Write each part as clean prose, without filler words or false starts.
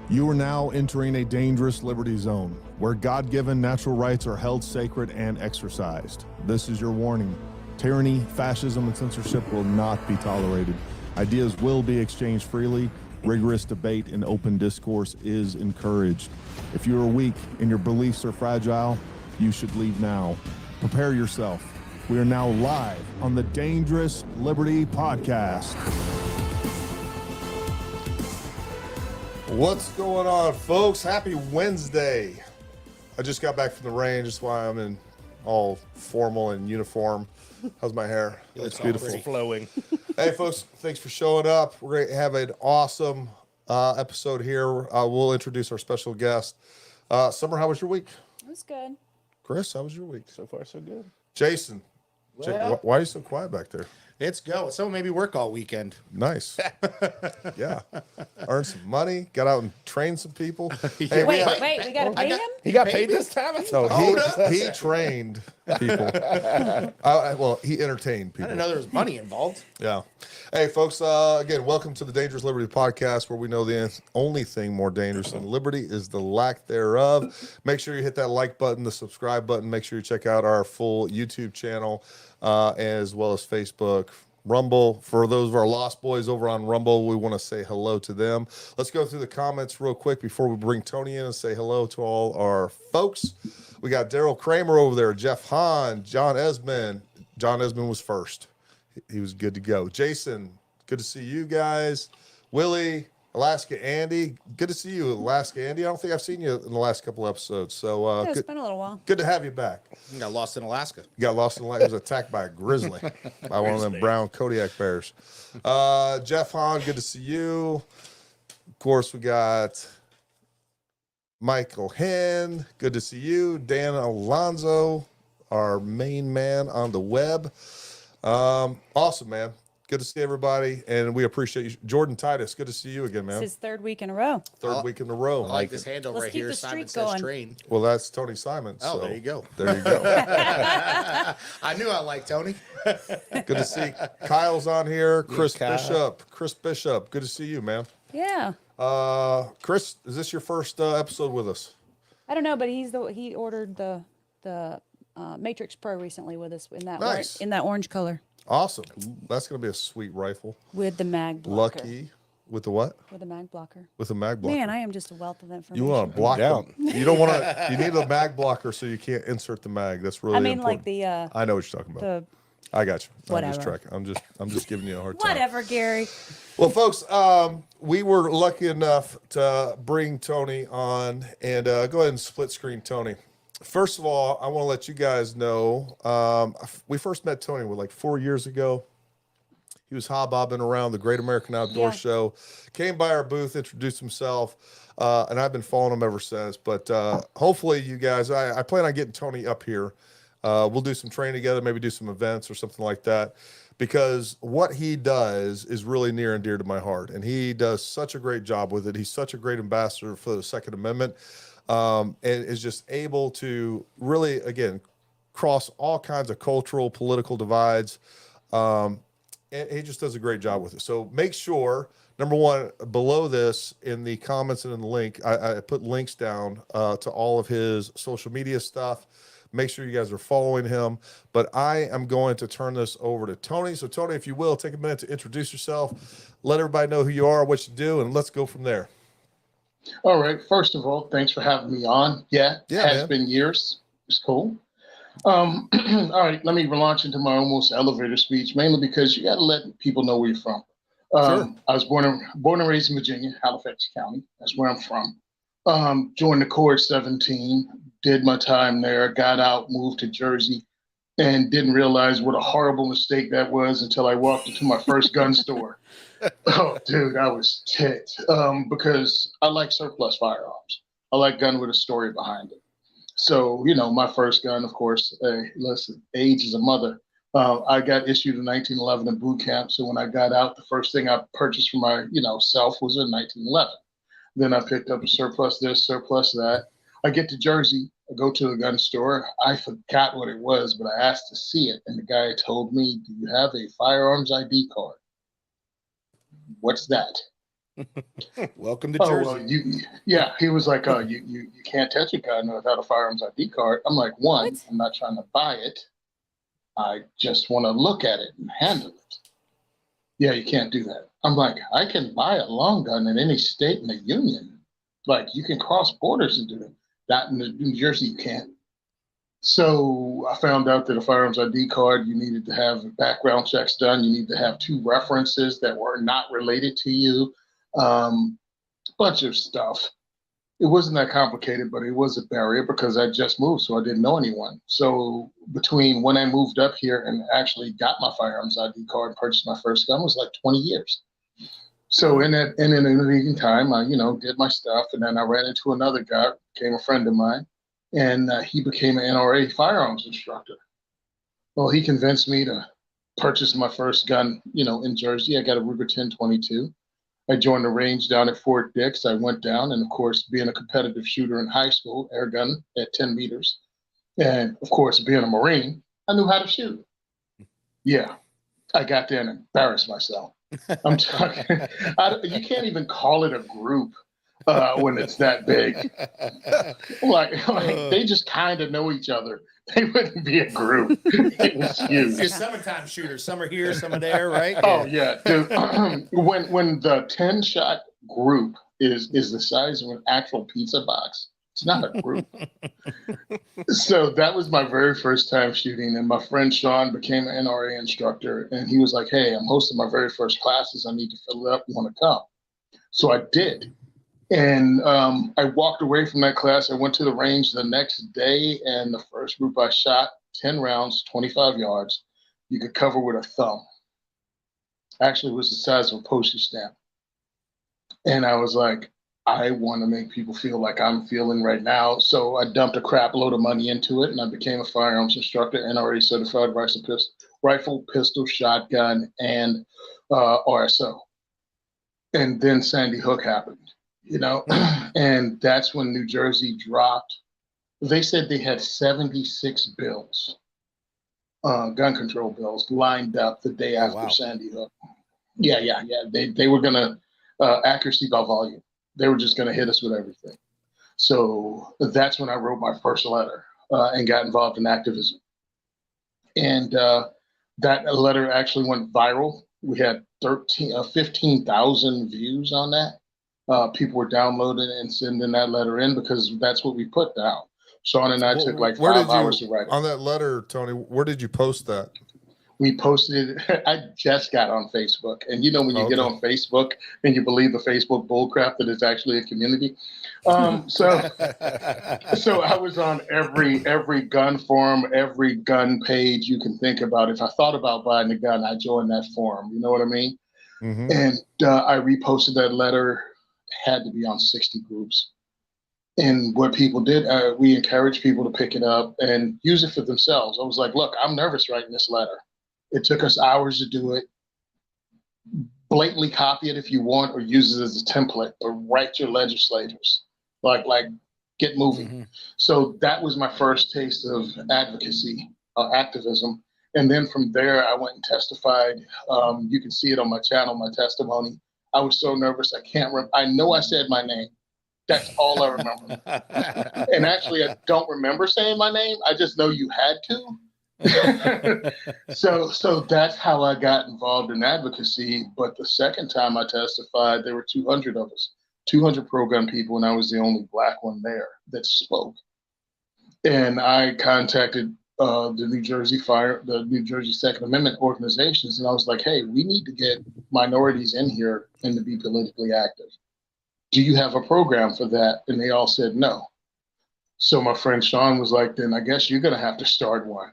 You are now entering a dangerous liberty zone where God-given natural rights are held sacred and exercised. This is your warning. Tyranny, fascism, and censorship will not be tolerated. Ideas will be exchanged freely. Rigorous debate and open discourse is encouraged. If you are weak and your beliefs are fragile, you should leave now. Prepare yourself. We are now live on the Dangerous Liberty Podcast. What's going on, folks? Happy Wednesday. I just got back from the range. That's why I'm in all formal and uniform. How's my hair? It's beautiful. Flowing. Hey, folks, thanks for showing up. We're going to have an awesome episode here. We'll introduce our special guest. Summer, how was your week? It was good. Chris, how was your week? So far, so good. Jason, Well, why are you so quiet back there? it's go. So maybe work all weekend. Nice. Yeah. Earned some money, got out and trained some people. Hey, Wait, we got to pay him? He got paid this time? No, he trained people. Well, he entertained I people. didn't know there was money involved. Yeah. Hey, folks, again, welcome to the Dangerous Liberty Podcast, where we know the only thing more dangerous than liberty is the lack thereof. Make sure you hit that like button, the subscribe button. Make sure you check out our full YouTube channel, as well as Facebook, Rumble. For those of our lost boys over on Rumble, we want to say hello to them. Let's go through the comments real quick before we bring Tony in and say hello to all our folks. We got Daryl Kramer over there, Jeff Hahn, John Esmond. John Esmond was first. He was good to go. Jason, good to see you guys. Willie, Alaska Andy, good to see you, Alaska Andy. I don't think I've seen you in the last couple episodes. So Yeah, it's been a little while. good to have you back. You got lost in Alaska. You got lost in light. He was attacked by a grizzly, by one of them brown Kodiak bears. Jeff Hahn, good to see you. Of course, we got Michael Henn, good to see you. Dan Alonzo, our main man on the web. Awesome, man. Good to see everybody, and we appreciate you. Jordan Titus, good to see you again, man. It's his third week in a row. Third week in a row. I like this handle Let's right keep here. the Simon streak says going. train. Well, that's Tony Simon. Oh, so there you go. There you go. I knew I liked Tony. Good to see Kyle's on here. Chris Kyle. Bishop, good to see you, man. Yeah. Chris, is this your first episode with us? I don't know, but he ordered the Matrix Pro recently with us in that Nice. in that orange color Awesome. That's going to be a sweet rifle. with the mag blocker. Lucky. With the what? With the mag blocker. With the mag blocker. Man, I am just a wealth of information. You want to block them. You don't want to. You need a mag blocker so you can't insert the mag. That's really I mean, important. like the I know what you're talking about. I got you. I'm just Whatever. tracking. I'm just giving you a hard time. whatever, Gary. Well, folks, we were lucky enough to bring Tony on, and go ahead and split screen Tony. First of all, I want to let you guys know, we first met Tony like 4 years ago. He was hobbobbing around the Great American Outdoor Show, came by our booth, introduced himself, and I've been following him ever since. But hopefully you guys, I plan on getting Tony up here. We'll do some training together, maybe do some events or something like that, because what he does is really near and dear to my heart, and he does such a great job with it. He's such a great ambassador for the Second Amendment, and is just able to really, again, cross all kinds of cultural, political divides. And he just does a great job with it. So make sure, number one, below this in the comments and in the link, I put links down to all of his social media stuff. Make sure you guys are following him. But I am going to turn this over to Tony. So Tony, if you will, take a minute to introduce yourself, let everybody know who you are, what you do, and let's go from there. All right. First of all, thanks for having me on. Yeah, has man. been years. It's cool. All right, let me launch into my almost elevator speech, mainly because you got to let people know where you're from. Sure. I was born and raised in Virginia, Halifax County. That's where I'm from. Joined the Corps at 17, did my time there, got out, moved to Jersey, and didn't realize what a horrible mistake that was until I walked into my first gun store. Oh, dude, I was ticked because I like surplus firearms. I like gun with a story behind it. So, my first gun, of course, listen, age is a mother. I got issued in 1911 in boot camp. So when I got out, the first thing I purchased for my, self was a 1911. Then I picked up a surplus this, surplus that. I get to Jersey, I go to the gun store. I forgot what it was, but I asked to see it. And the guy told me, "Do you have a firearms ID card?" What's that? Welcome to Oh, Jersey. well, yeah, he was like, you can't touch a gun without a firearms ID card. I'm like, one, What? I'm not trying to buy it. I just want to look at it and handle it. Yeah, you can't do that. I'm like, I can buy a long gun in any state in the union. Like, you can cross borders and do it. Not in New Jersey, you can't. So I found out that a firearms ID card, you needed to have background checks done. You need to have 2 references that were not related to you. Bunch of stuff. It wasn't that complicated, but it was a barrier because I just moved, so I didn't know anyone. So between when I moved up here and actually got my firearms ID card and purchased my first gun was like 20 years. So in the meantime, I did my stuff, and then I ran into another guy, became a friend of mine, and he became an NRA firearms instructor. Well, he convinced me to purchase my first gun, in Jersey. I got a Ruger 1022. I joined the range down at Fort Dix. I went down, and of course, being a competitive shooter in high school, air gun at 10 meters, and of course, being a Marine, I knew how to shoot. Yeah, I got there and embarrassed myself. I'm talking, you can't even call it a group when it's that big. Like they just kind of know each other. They wouldn't be a group. It was huge. You're summertime shooters. Some are here, some are there, right? Oh yeah, dude. When the 10-shot group is the size of an actual pizza box, it's not a group. So that was my very first time shooting, and my friend Sean became an NRA instructor, and he was like, "Hey, I'm hosting my very first classes. I need to fill it up. You want to come?" So I did. And I walked away from that class. I went to the range the next day, and the first group I shot, 10 rounds, 25 yards, you could cover with a thumb. Actually, it was the size of a postage stamp. And I was like, I want to make people feel like I'm feeling right now. So I dumped a crap load of money into it, and I became a firearms instructor, NRA certified rifle, pistol, shotgun, and RSO. And then Sandy Hook happened. And that's when New Jersey dropped. They said they had 76 bills, gun control bills, lined up the day after Sandy Hook. Yeah. They were going to accuracy by volume. They were just going to hit us with everything. So that's when I wrote my first letter and got involved in activism. And that letter actually went viral. We had 15,000 views on that. People were downloading and sending that letter in because that's what we put down. Sean and I took like 5 hours to write it. On that letter, Tony, where did you post that? We posted it. I just got on Facebook. And when you get on Facebook and you believe the Facebook bullcrap that it's actually a community. So I was on every gun forum, every gun page you can think about. If I thought about buying a gun, I joined that forum. You know what I mean? Mm-hmm. And I reposted that letter. Had to be on 60 groups. And what people did, we encouraged people to pick it up and use it for themselves. I was like, look, I'm nervous writing this letter. It took us hours to do it. Blatantly copy it if you want, or use it as a template, or write your legislators. Like get moving. Mm-hmm. So that was my first taste of advocacy, activism. And then from there, I went and testified. You can see it on my channel, my testimony. I was so nervous, I can't remember. I know I said my name. That's all I remember. And actually, I don't remember saying my name. I just know you had to. So that's how I got involved in advocacy. But the second time I testified, there were 200 of us, 200 pro-gun people, and I was the only Black one there that spoke. And I contacted the New Jersey Second Amendment organizations, and I was like, hey, we need to get minorities in here and to be politically active. Do you have a program for that? And they all said no. So my friend Sean was like, then I guess you're going to have to start one.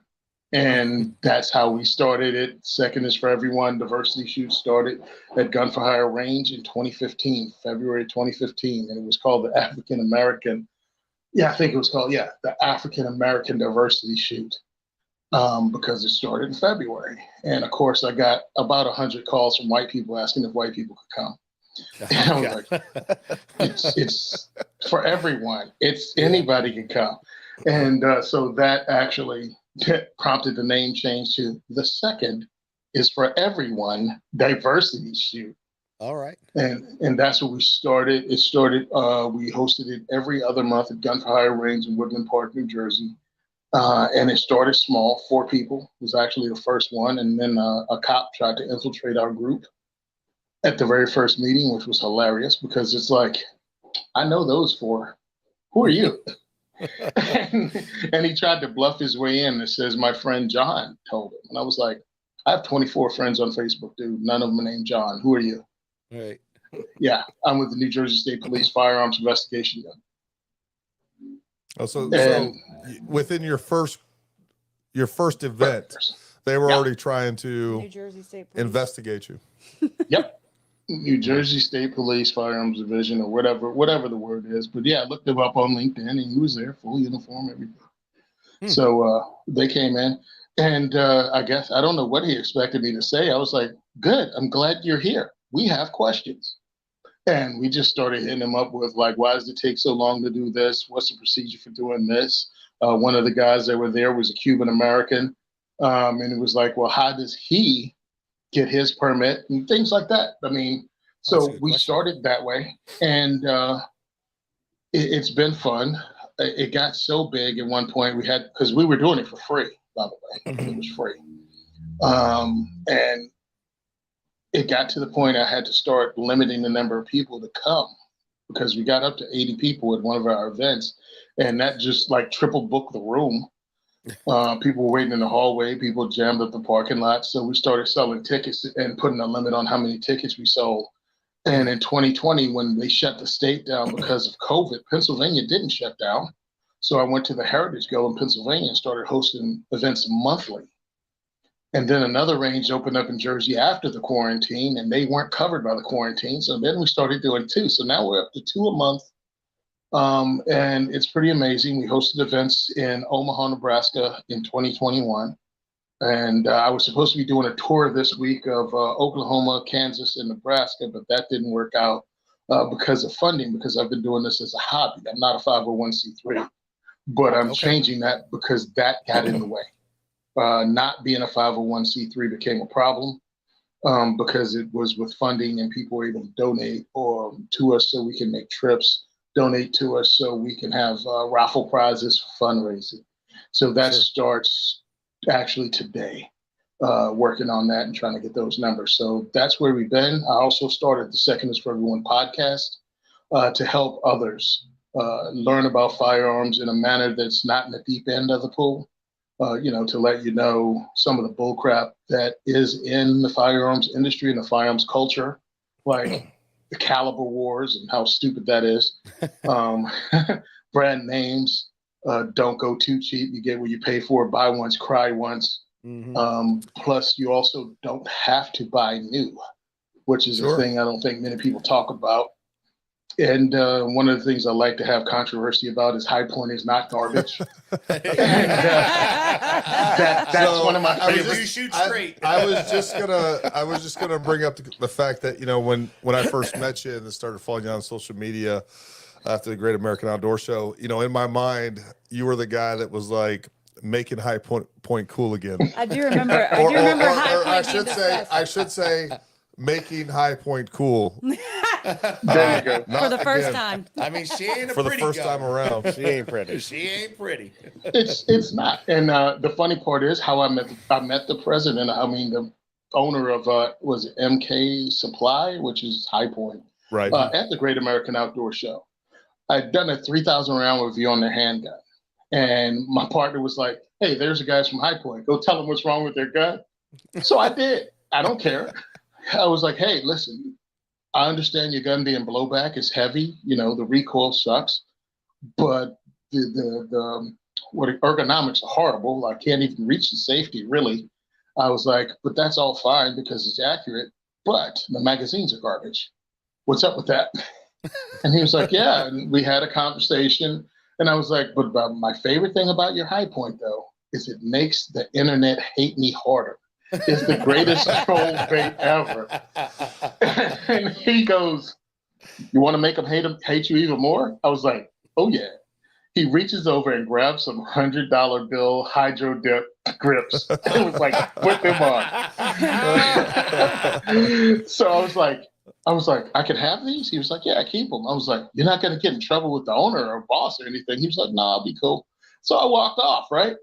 And that's how we started it. Second is for Everyone. Diversity Shoot started at Gun for Hire Range in 2015, February 2015. And it was called the African American the African American Diversity Shoot, because it started in February. And of course, I got about 100 calls from white people asking if white people could come. And I was like, it's for everyone. It's anybody can come. And so that actually prompted the name change to the second is for Everyone Diversity Shoot. All right. And that's what we started. It started. We hosted it every other month at Gun for Hire Range in Woodland Park, New Jersey. And it started small. 4 people was actually the first one, and then a cop tried to infiltrate our group at the very first meeting, which was hilarious because it's like, I know those 4. Who are you? and he tried to bluff his way in. It says my friend John told him, and I was like, I have 24 friends on Facebook, dude. None of them are named John. Who are you? Right. Yeah, I'm with the New Jersey State Police Firearms Investigation Unit. Oh, so And- within your first event, they were Yeah. already trying New to Jersey State Police. investigate you. Yep. New Jersey State Police Firearms Division, or whatever the word is. But yeah, I looked him up on LinkedIn, and he was there, full uniform, everything. So they came in, and I guess I don't know what he expected me to say. I was like, "Good, I'm glad you're here. We have questions." And we just started hitting him up with like, "Why does it take so long to do this? What's the procedure for doing this?" One of the guys that were there was a Cuban American, and it was like, "Well, how does he get his permit?" and things like that. I mean, That's a so good we question. started that way, and it's been fun. It got so big at one point we had, because we were doing it for free, by the way. It was free, and it got to the point I had to start limiting the number of people to come, because we got up to 80 people at one of our events, and that just like triple booked the room. People were waiting in the hallway. People jammed up the parking lot. So we started selling tickets and putting a limit on how many tickets we sold. And in 2020, when they shut the state down because of COVID, Pennsylvania didn't shut down. So I went to the Heritage Go in Pennsylvania and started hosting events monthly. And then another range opened up in Jersey after the quarantine, and they weren't covered by the quarantine. So then we started doing 2. So now we're up to 2 a month. And it's pretty amazing. We hosted events in Omaha, Nebraska in 2021. And I was supposed to be doing a tour this week of Oklahoma, Kansas, and Nebraska, but that didn't work out because of funding, because I've been doing this as a hobby. I'm not a 501c3, but I'm changing that because that got in the way. Not being a 501c3 became a problem because it was with funding, and people were able to donate to us so we can make trips, donate to us so we can have raffle prizes for fundraising. So that starts actually today, working on that and trying to get those numbers. So that's where we've been. I also started the Second is for Everyone podcast to help others learn about firearms in a manner that's not in the deep end of the pool. To let you know some of the bull crap that is in the firearms industry and the firearms culture, like the caliber wars and how stupid that is. Brand names, don't go too cheap. You get what you pay for. Buy once, cry once. Plus, you also don't have to buy new, which is a thing I don't think many people talk about. And one of the things I like to have controversy about is High Point is not garbage. That's one of my favorites. You shoot straight. I was just gonna bring up the fact that when I first met you and started following you on social media after the Great American Outdoor Show, in my mind you were the guy that was like making High Point cool again. I do remember. I do remember High Point. I should say making High Point cool. There you go. For the first time. I mean, she ain't a For the pretty first gun. time around. She ain't pretty. She ain't pretty. It's not. And the funny part is how I met the president. I mean, the owner of was it MK Supply, which is High Point, Right. at the Great American Outdoor Show. I'd done a 3,000 round review on their handgun, and my partner was like, "Hey, there's the guys from High Point. Go tell them what's wrong with their gun." So I did. I don't care. I was like, "Hey, listen, I understand your gun being blowback is heavy. The recoil sucks, but the ergonomics are horrible. I can't even reach the safety, really." I was like, "But that's all fine because it's accurate, but the magazines are garbage. What's up with that?" And he was like, "Yeah." And we had a conversation, and I was like, "But my favorite thing about your High Point, though, is it makes the internet hate me harder. It's the greatest troll bait ever." And he goes, "You want to make them hate you even more?" I was like, "Oh yeah." He reaches over and grabs some $100 bill hydro dip grips. It was like, "Put them on." So I was like, I was like, I can have these? He was like, yeah, keep them. I was like, you're not going to get in trouble with the owner or boss or anything. He was like, no, I'll be cool. So I walked off, right?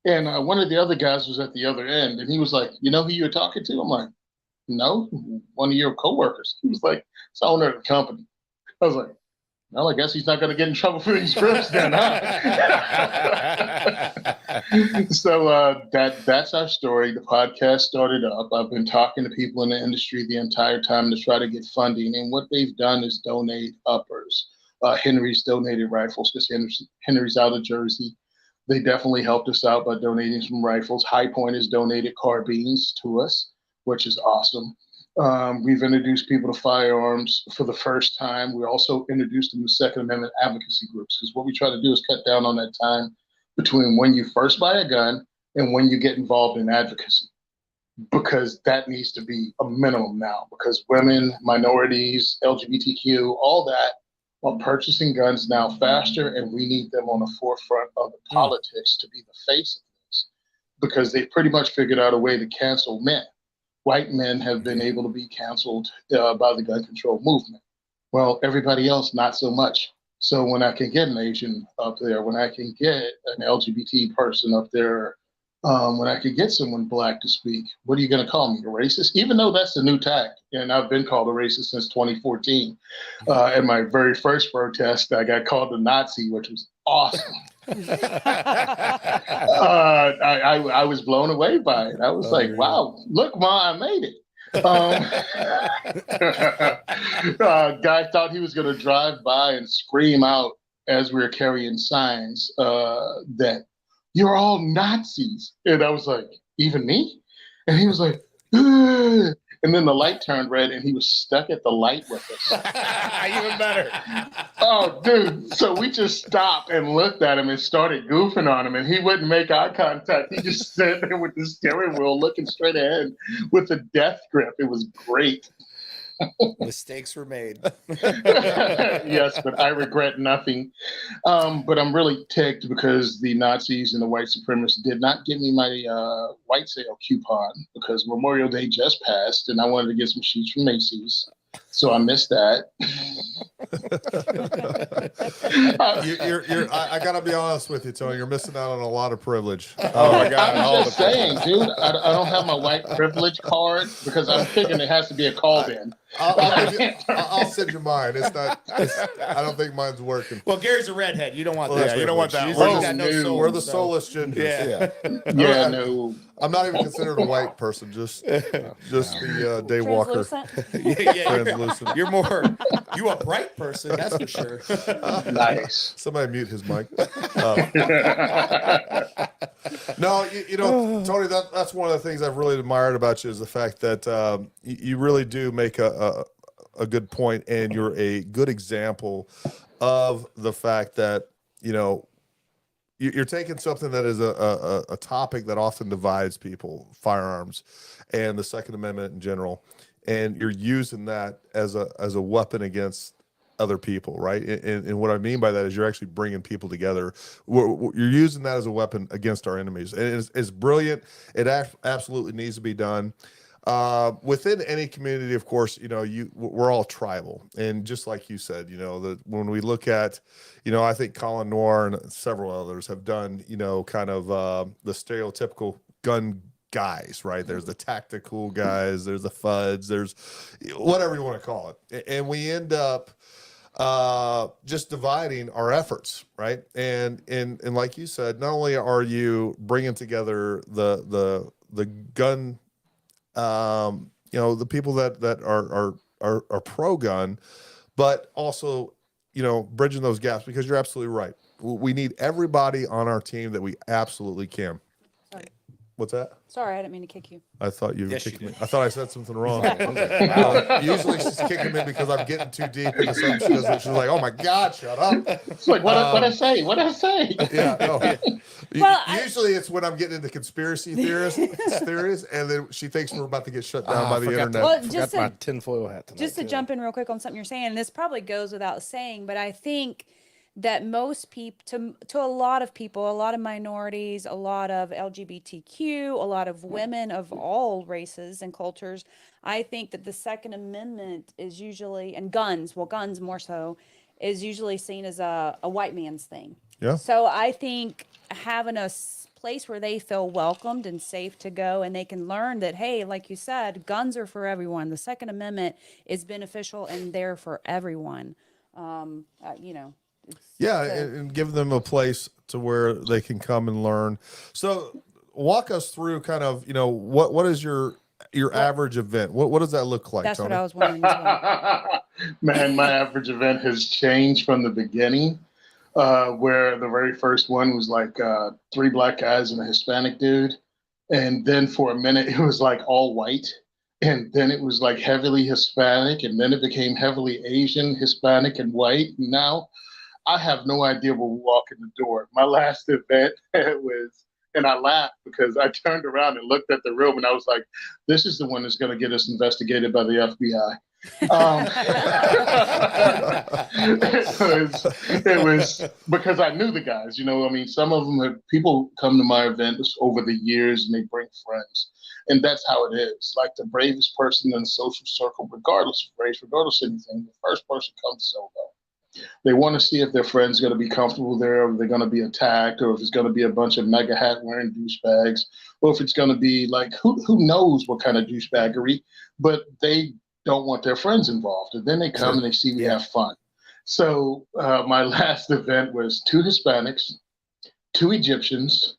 And one of the other guys was at the other end, and he was like, you know who you were talking to? I'm like, no, one of your coworkers. He was like, it's the owner of the company. I was like, well, I guess he's not going to get in trouble for these grips then, huh? So that's our story. The podcast started up. I've been talking to people in the industry the entire time to try to get funding, and what they've done is donate uppers. Henry's donated rifles because Henry's out of Jersey. They definitely helped us out by donating some rifles. High Point has donated carbines to us, which is awesome. We've introduced people to firearms for the first time. We also introduced them to Second Amendment advocacy groups, because what we try to do is cut down on that time between when you first buy a gun and when you get involved in advocacy, because that needs to be a minimum now, because women, minorities, LGBTQ, all that are purchasing guns now faster, and we need them on the forefront of the politics to be the face of this, because they pretty much figured out a way to cancel men. White men have been able to be canceled by the gun control movement. Well, everybody else, not so much. So when I can get an Asian up there, when I can get an LGBT person up there, when I can get someone black to speak, what are you going to call me, a racist? Even though that's the new tag, and I've been called a racist since 2014. At my very first protest, I got called a Nazi, which was awesome. I was blown away by it. I was like, wow, look, Ma, I made it. Guy thought he was going to drive by and scream out as we were carrying signs that you're all Nazis. And I was like, even me? And he was like, ugh. And then the light turned red and he was stuck at the light with us. Even better. Oh, dude. So we just stopped and looked at him and started goofing on him, and he wouldn't make eye contact. He just sat there with the steering wheel looking straight ahead with a death grip. It was great. Mistakes were made. Yes, but I regret nothing. But I'm really ticked because the Nazis and the white supremacists did not give me my white sale coupon, because Memorial Day just passed and I wanted to get some sheets from Macy's. So I missed that. I gotta be honest with you, Tony. You're missing out on a lot of privilege. Oh my God! I'm just saying, dude. I don't have my white privilege card because I'm thinking it has to be a call-in. I'll send you mine. I don't think mine's working. Well, Gary's a redhead. You don't want Well, that. You don't want that. We're Well, the- you got no soul, We're the so- soulless gingers. Yeah, no. I'm not even considered a white person. Just the day walker. Translucent. Yeah, Translucent. you're more. You a bright person, that's for sure. Nice. Somebody mute his mic. No, you know, Tony, that's one of the things I've really admired about you is the fact that you really do make a good point, and you're a good example of the fact that, you know, you're taking something that is a topic that often divides people, firearms and the Second Amendment in general, and you're using that as a weapon against other people, right? And what I mean by that is you're actually bringing people together. You're using that as a weapon against our enemies. And it's brilliant. It absolutely needs to be done. Within any community, of course, you know, we're all tribal. And just like you said, you know, when we look at, you know, I think Colin Noir and several others have done, you know, kind of the stereotypical gun guys, right? There's the tactical guys, there's the FUDs, there's whatever you want to call it. And we end up just dividing our efforts, right? And like you said, not only are you bringing together the gun, you know, the people that are pro gun, but also, you know, bridging those gaps, because you're absolutely right. We need everybody on our team that we absolutely can. Sorry. What's that? Sorry, I didn't mean to kick you. I thought you were Yes, you kicking me. did. I thought I said something wrong. Usually she's kicking me because I'm getting too deep into something. She's like, "Oh my God, shut up!" It's like, what I say? What I say? Yeah, no. Well, Usually it's when I'm getting into conspiracy theories, and then she thinks we're about to get shut down by the internet. Well, Forgot just my to, tinfoil hat tonight. just to too. jump in real quick on something you're saying, and this probably goes without saying, but I think that most people, to a lot of people, a lot of minorities, a lot of LGBTQ, a lot of women of all races and cultures, I think that the Second Amendment is usually, and guns, well, guns more so, is usually seen as a white man's thing. Yeah. So I think having a place where they feel welcomed and safe to go, and they can learn that, hey, like you said, guns are for everyone. The Second Amendment is beneficial and there for everyone. You know, Yeah, so- and give them a place to where they can come and learn. So walk us through kind of, what is your average event? What does that look like, that's Tony? what I was wondering as well. Man, my average event has changed from the beginning, where the very first one was like 3 black guys and a Hispanic dude. And then for a minute, it was like all white. And then it was like heavily Hispanic. And then it became heavily Asian, Hispanic, and white. And now I have no idea when we walk in the door. My last event was, and I laughed because I turned around and looked at the room and I was like, this is the one that's going to get us investigated by the FBI. It was because I knew the guys, I mean, some of them people come to my events over the years and they bring friends. And that's how it is. Like the bravest person in the social circle, regardless of race, regardless of anything, the first person comes solo. They want to see if their friend's going to be comfortable there, or if they're going to be attacked, or if it's going to be a bunch of mega hat wearing douchebags, or if it's going to be like, who knows what kind of douchebaggery, but they don't want their friends involved. And then they come and they see we have fun. So my last event was 2 Hispanics, 2 Egyptians,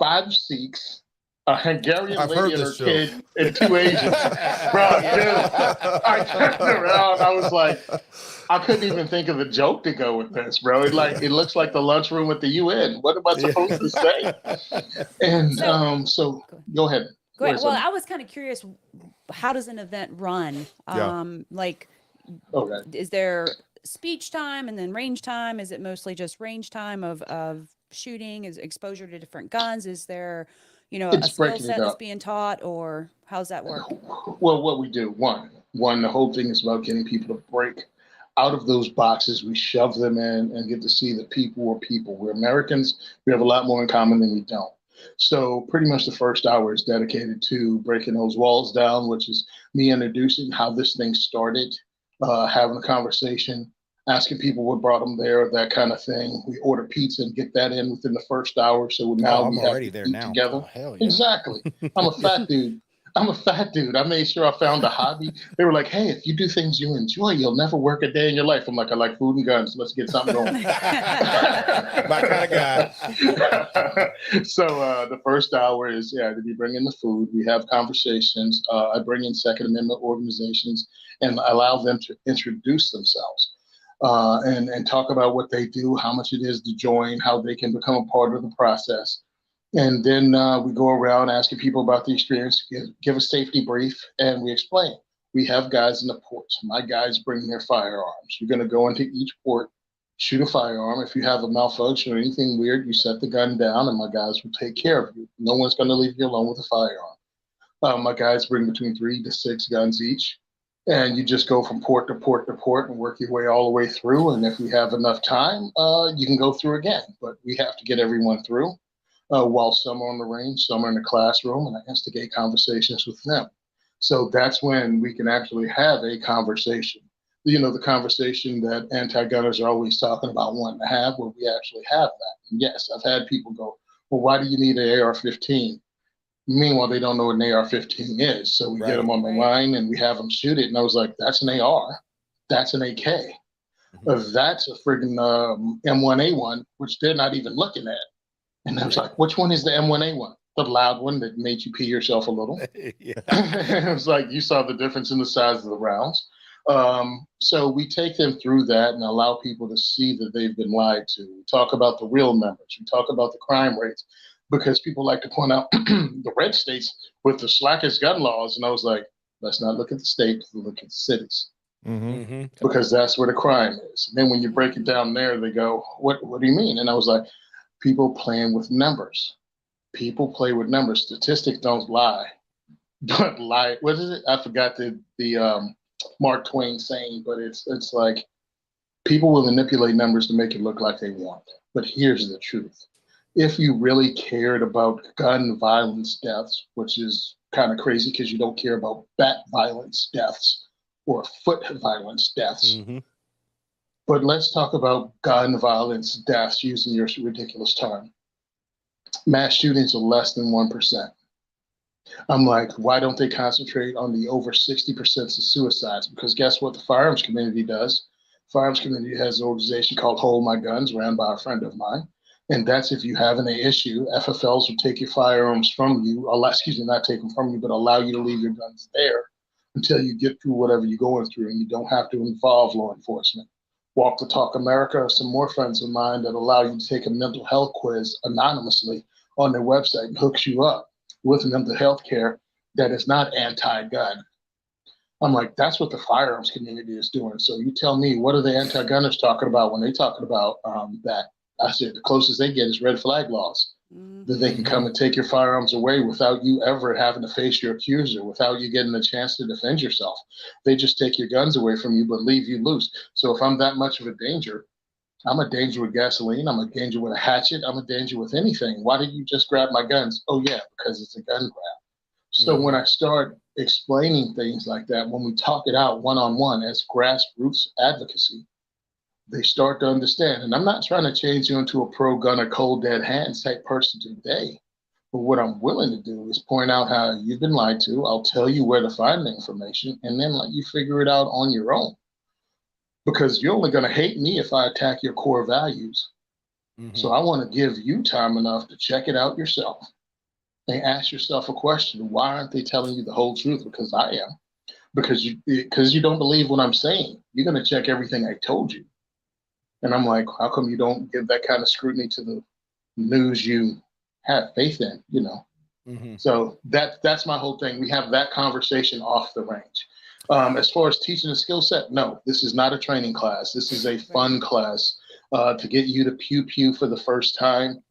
5 Sikhs, a Hungarian lady and her kid, and 2 Asians. Bro, dude, I turned around, I was like, I couldn't even think of a joke to go with this, bro. It looks like the lunchroom at the UN. What am I supposed to say? And so go ahead. Go ahead. Well, I was kind of curious, how does an event run? Like, is there speech time and then range time? Is it mostly just range time of shooting? Is exposure to different guns? Is there, a skill set that's being taught, or how's that work? Well, what we do, one, the whole thing is about getting people to break out of those boxes. We shove them in and get to see that people are people. We're Americans. We have a lot more in common than we don't. So pretty much the first hour is dedicated to breaking those walls down, which is me introducing how this thing started, having a conversation, asking people what brought them there, that kind of thing. We order pizza and get that in within the first hour. So now we have to eat together. Oh, hell yeah. Exactly. I'm a fat dude. I made sure I found a hobby. They were like, hey, if you do things you enjoy, you'll never work a day in your life. I'm like, I like food and guns. Let's get something going. My kind of guy. So the first hour is, to be bringing the food. We have conversations. I bring in Second Amendment organizations and allow them to introduce themselves and talk about what they do, how much it is to join, how they can become a part of the process. And then we go around asking people about the experience, give a safety brief, and we explain. We have guys in the ports. My guys bring their firearms. You're going to go into each port, shoot a firearm. If you have a malfunction or anything weird, you set the gun down, and my guys will take care of you. No one's going to leave you alone with a firearm. My guys bring between 3 to 6 guns each, and you just go from port to port to port and work your way all the way through. And if we have enough time, you can go through again. But we have to get everyone through. While some are on the range, some are in the classroom, and I instigate conversations with them. So that's when we can actually have a conversation. The conversation that anti-gunners are always talking about wanting to have, where we actually have that. And yes, I've had people go, well, why do you need an AR-15? Meanwhile, they don't know what an AR-15 is. So we get them on the line and we have them shoot it. And I was like, that's an AR. That's an AK. That's a friggin' M1A1, which they're not even looking at. And I was like, which one is the M1A1? The loud one that made you pee yourself a little. It was like, you saw the difference in the size of the rounds. So we take them through that and allow people to see that they've been lied to. We talk about the real numbers. We talk about the crime rates, because people like to point out the red states with the slackest gun laws. And I was like, let's not look at the states, look at the cities. Because that's where the crime is. And then when you break it down there, they go, what do you mean? And I was like, people playing with numbers. People play with numbers. Statistics don't lie. But lie, what is it? I forgot the Mark Twain saying, but it's like, People will manipulate numbers to make it look like they want. But here's the truth. If you really cared about gun violence deaths, which is kind of crazy because you don't care about bat violence deaths or foot violence deaths. Mm-hmm. But let's talk about gun violence deaths using your ridiculous term. Mass shootings are less than 1%. I'm like, why don't they concentrate on the over 60% of suicides? Because guess what the firearms community does? Firearms community has an organization called Hold My Guns, ran by a friend of mine. And that's if you have an issue, FFLs will take your firearms from you, excuse me, not take them from you, but allow you to leave your guns there until you get through whatever you're going through, and you don't have to involve law enforcement. Walk the Talk America are some more friends of mine that allow you to take a mental health quiz anonymously on their website and hooks you up with mental health care that is not anti-gun. I'm like, that's what the firearms community is doing. So you tell me, what are the anti-gunners talking about when they talking about that? I said, the closest they get is red flag laws, that they can come and take your firearms away without you ever having to face your accuser, without you getting a chance to defend yourself. They just take your guns away from you, but leave you loose. So if I'm that much of a danger, I'm a danger with gasoline. I'm a danger with a hatchet. I'm a danger with anything. Why did you just grab my guns? Oh, yeah, because it's a gun grab. So when I start explaining things like that, when we talk it out one-on-one as grassroots advocacy, they start to understand. And I'm not trying to change you into a pro-gun or cold dead hands type person today. But what I'm willing to do is point out how you've been lied to. I'll tell you where to find the information and then let you figure it out on your own. Because you're only going to hate me if I attack your core values. So I want to give you time enough to check it out yourself and ask yourself a question. Why aren't they telling you the whole truth? Because I am. Because you don't believe what I'm saying. You're going to check everything I told you. And I'm like, how come you don't give that kind of scrutiny to the news you have faith in, you know? So that's my whole thing. We have that conversation off the range. As far as teaching a skill set, no, this is not a training class. This is a fun class to get you to pew for the first time.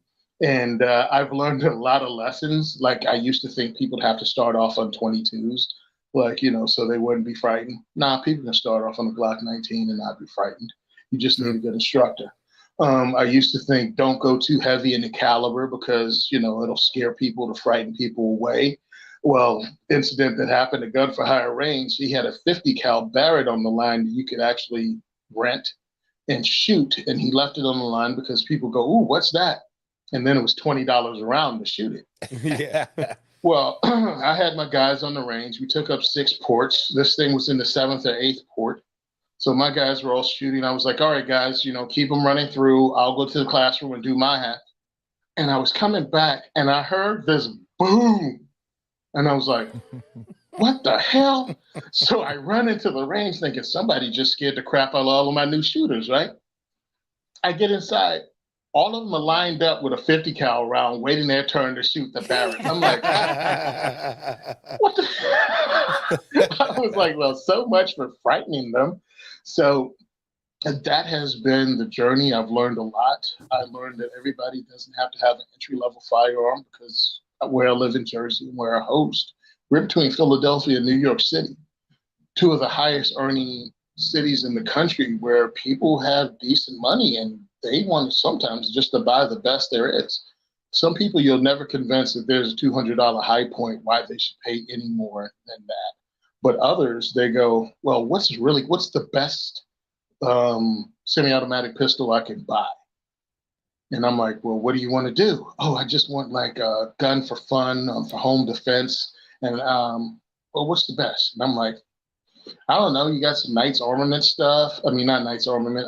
And I've learned a lot of lessons. Like I used to think people would have to start off on 22s, like, you know, so they wouldn't be frightened. Nah, people can start off on a Glock 19 and not be frightened. You just need a good instructor. I used to think don't go too heavy in the caliber because, you know, it'll scare people to frighten people away. Well, incident that happened at Gun for Hire Range, he had a 50 cal Barrett on the line that you could actually rent and shoot. And he left it on the line because people go, ooh, what's that? And then it was $20 a round to shoot it. Yeah. Well, I had my guys on the range. We took up 6 ports. This thing was in the 7th or 8th port. So my guys were all shooting. I was like, all right, guys, you know, keep them running through. I'll go to the classroom and do my half. And I was coming back and I heard this boom. And I was like, what the hell? So I run into the range thinking somebody just scared the crap out of all of my new shooters, right? I get inside. All of them are lined up with a 50 cal round waiting their turn to shoot the Barrett. I'm like, what the? I was like, well, so much for frightening them. So that has been the journey. I've learned a lot. I learned that everybody doesn't have to have an entry-level firearm because where I live in Jersey and where I host, we're between Philadelphia and New York City, 2 of the highest earning cities in the country where people have decent money and they want sometimes just to buy the best there is. Some people you'll never convince that there's a $200 high point why they should pay any more than that. But others, they go, well, what's the best semi-automatic pistol I can buy? And I'm like, well, what do you want to do? Oh, I just want like a gun for fun, for home defense. And well, what's the best? And I'm like, I don't know. You got some Knights Armament stuff. I mean, not Knights Armament.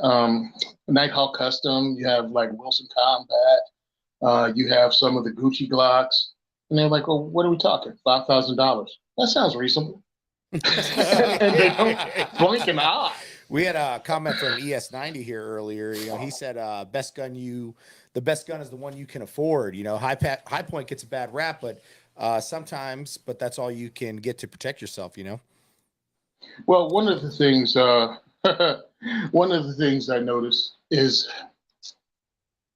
Nighthawk Custom. You have like Wilson Combat. You have some of the Gucci Glocks. And they're like, well, what are we talking? $5,000. That sounds reasonable. And they don't blink an eye. We had a comment from ES90 here earlier. You know, he said, the best gun is the one you can afford. You know, high point gets a bad rap, but sometimes, but that's all you can get to protect yourself, you know? Well, one of the things I notice is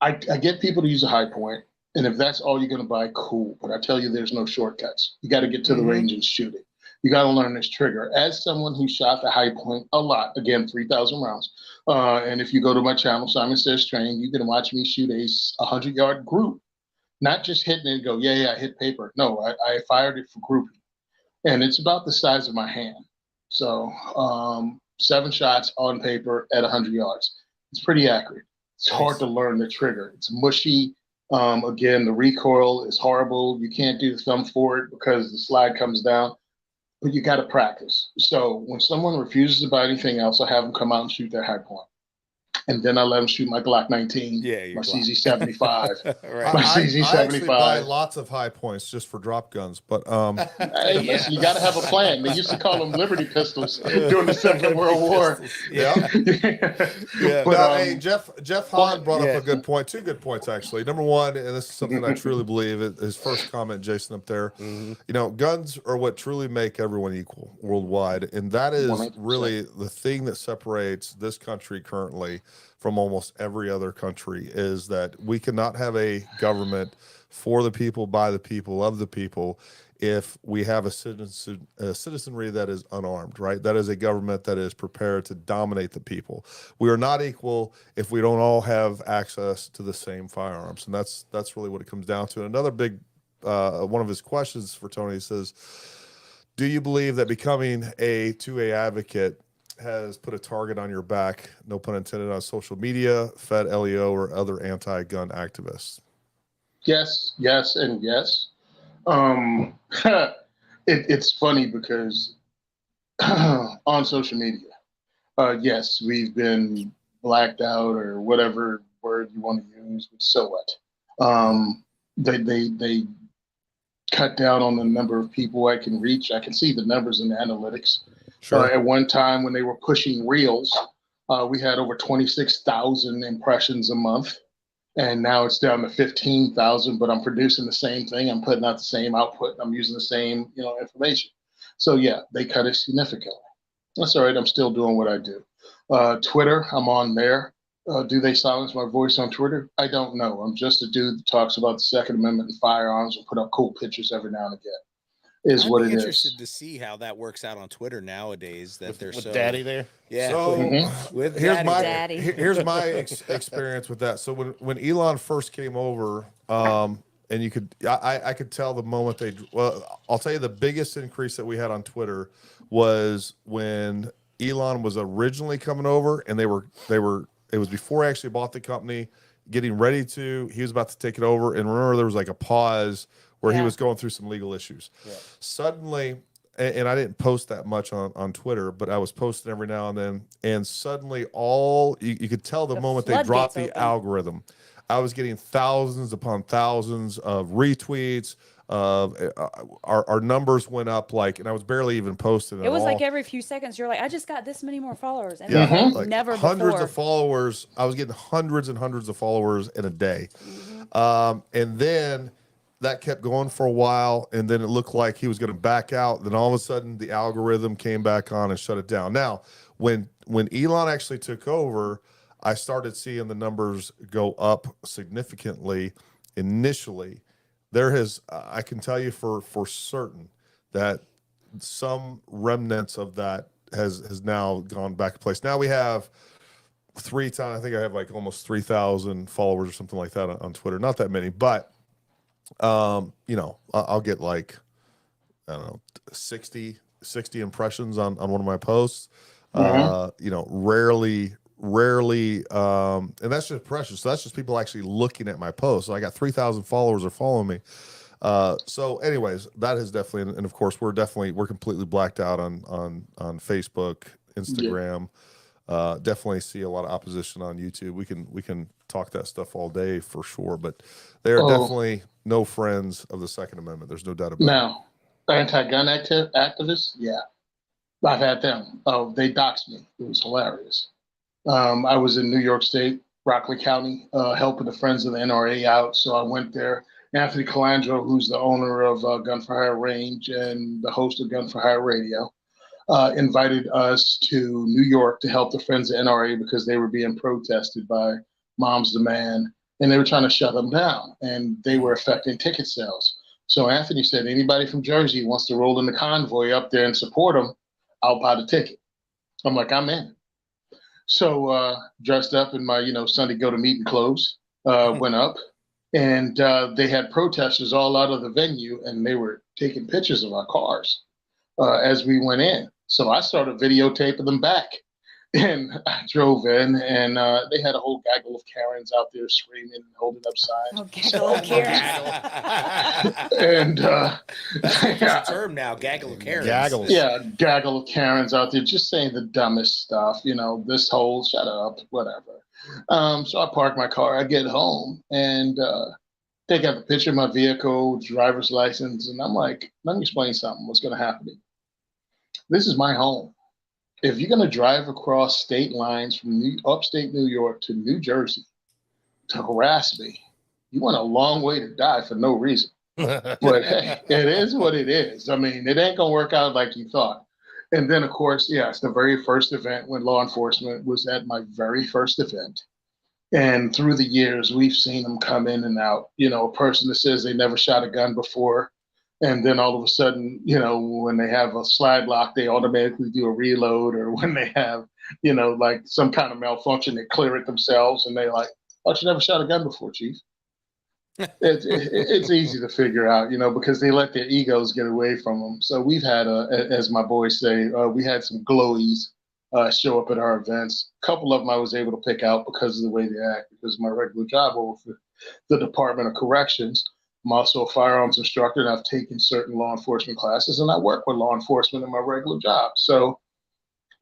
I get people to use a high point, and if that's all you're going to buy, cool. But I tell you, there's no shortcuts. You got to get to the range and shoot it. You got to learn this trigger. As someone who shot the high point a lot, again, 3,000 rounds. And if you go to my channel, Simon Says Train, you can watch me shoot a 100-yard group, not just hitting it and go, yeah, I hit paper. No, I fired it for grouping. And it's about the size of my hand. So 7 shots on paper at 100 yards. It's pretty accurate. It's hard to learn the trigger. It's mushy. Again, the recoil is horrible. You can't do the thumb forward because the slide comes down. But you got to practice. So when someone refuses to buy anything else, I have them come out and shoot their high point. And then I let them shoot my Glock 19, my CZ75, right. my I actually CZ75. buy lots of high points just for drop guns, but Hey, listen, you got to have a plan. They used to call them Liberty pistols during the Second World War. yeah. But, Now, hey, Jeff Hahn brought up a good point, 2 good points actually. Number one, and this is something I truly believe, his first comment, Jason, up there. You know, guns are what truly make everyone equal worldwide, and that is 100%. really the thing that separates this country currently from almost every other country, is that we cannot have a government for the people, by the people, of the people, if we have a citizenry that is unarmed, right? That is a government that is prepared to dominate the people. We are not equal if we don't all have access to the same firearms, and that's really what it comes down to. And another big one of his questions for Tony says, do you believe that becoming a 2A advocate has put a target on your back, no pun intended, on social media, Fed, LEO, or other anti-gun activists? Yes, and yes. It's funny because on social media, yes, we've been blacked out or whatever word you want to use, but so what? They cut down on the number of people I can reach. I can see the numbers in the analytics. Sure. At one time when they were pushing reels, we had over 26,000 impressions a month. And now it's down to 15,000, but I'm producing the same thing. I'm putting out the same output. I'm using the same, information. So yeah, they cut it significantly. That's all right. I'm still doing what I do. Twitter, I'm on there. Do they silence my voice on Twitter? I don't know. I'm just a dude that talks about the Second Amendment and firearms and put up cool pictures every now and again. Is I'd what be it interested is. to see how that works out on Twitter nowadays. That they're with so Daddy there. Yeah. So With Daddy. here's my experience with that. So when Elon first came over, and I could tell the moment I'll tell you the biggest increase that we had on Twitter was when Elon was originally coming over, and it was before I actually bought the company, getting ready to, he was about to take it over. And remember, there was like a pause where he was going through some legal issues. Yeah. Suddenly, and I didn't post that much on Twitter, but I was posting every now and then. And suddenly you could tell the moment they dropped the algorithm, I was getting thousands upon thousands of retweets. Our numbers went up and I was barely even posting. It was like every few seconds, you're like, I just got this many more followers. And like never hundreds before. of followers. I was getting hundreds and hundreds of followers in a day. And then that kept going for a while, and then it looked like he was going to back out. Then all of a sudden, the algorithm came back on and shut it down. Now, when Elon actually took over, I started seeing the numbers go up significantly. Initially, I can tell you for certain that some remnants of that has now gone back to place. Now we have I think I have like almost 3,000 followers or something like that on Twitter. Not that many, but I'll get like, I don't know, 60 impressions on one of my posts. Rarely, and that's just impressions. So that's just people actually looking at my posts. So I got 3,000 followers are following me. So anyways, that is definitely, and of course we're completely blacked out on Facebook, Instagram. Definitely see a lot of opposition on YouTube. We can talk that stuff all day for sure, but they are definitely no friends of the Second Amendment. There's no doubt about it. Now, anti-gun activists, yeah, I've had them. Oh, they doxed me. It was hilarious. I was in New York State, Rockland County, helping the Friends of the NRA out. So I went there. Anthony Calandro, who's the owner of Gun for Hire Range and the host of Gun for Hire Radio, invited us to New York to help the Friends of NRA because they were being protested by Mom's Demand, and they were trying to shut them down, and they were affecting ticket sales. So Anthony said, anybody from Jersey wants to roll in the convoy up there and support him, I'll buy the ticket. I'm like, I'm in. So dressed up in my, Sunday go to meeting clothes, went up, and they had protesters all out of the venue, and they were taking pictures of our cars as we went in. So I started videotaping them back. And I drove in, and they had a whole gaggle of Karens out there screaming and holding up signs. Oh, gaggle of Karens. And That's a term now, gaggle of Karens. Gaggles. yeah, gaggle of Karens out there just saying the dumbest stuff. This whole shut up, whatever. So I park my car. I get home, and they got the picture of my vehicle, driver's license, and I'm like, let me explain something. What's going to happen to me? This is my home. If you're going to drive across state lines from upstate New York to New Jersey to harass me, you went a long way to die for no reason. But hey, it is what it is. I mean, it ain't going to work out like you thought. And then, of course, yes, the very first event when law enforcement was at my very first event. And through the years, we've seen them come in and out. A person that says they never shot a gun before. And then all of a sudden, when they have a slide lock, they automatically do a reload, or when they have, like some kind of malfunction, they clear it themselves, and they like, oh, you never shot a gun before, Chief. It's easy to figure out, because they let their egos get away from them. So we've had, as my boys say, we had some glowies show up at our events. A couple of them I was able to pick out because of the way they act, because of my regular job over for the Department of Corrections. I'm also a firearms instructor, and I've taken certain law enforcement classes, and I work with law enforcement in my regular job. So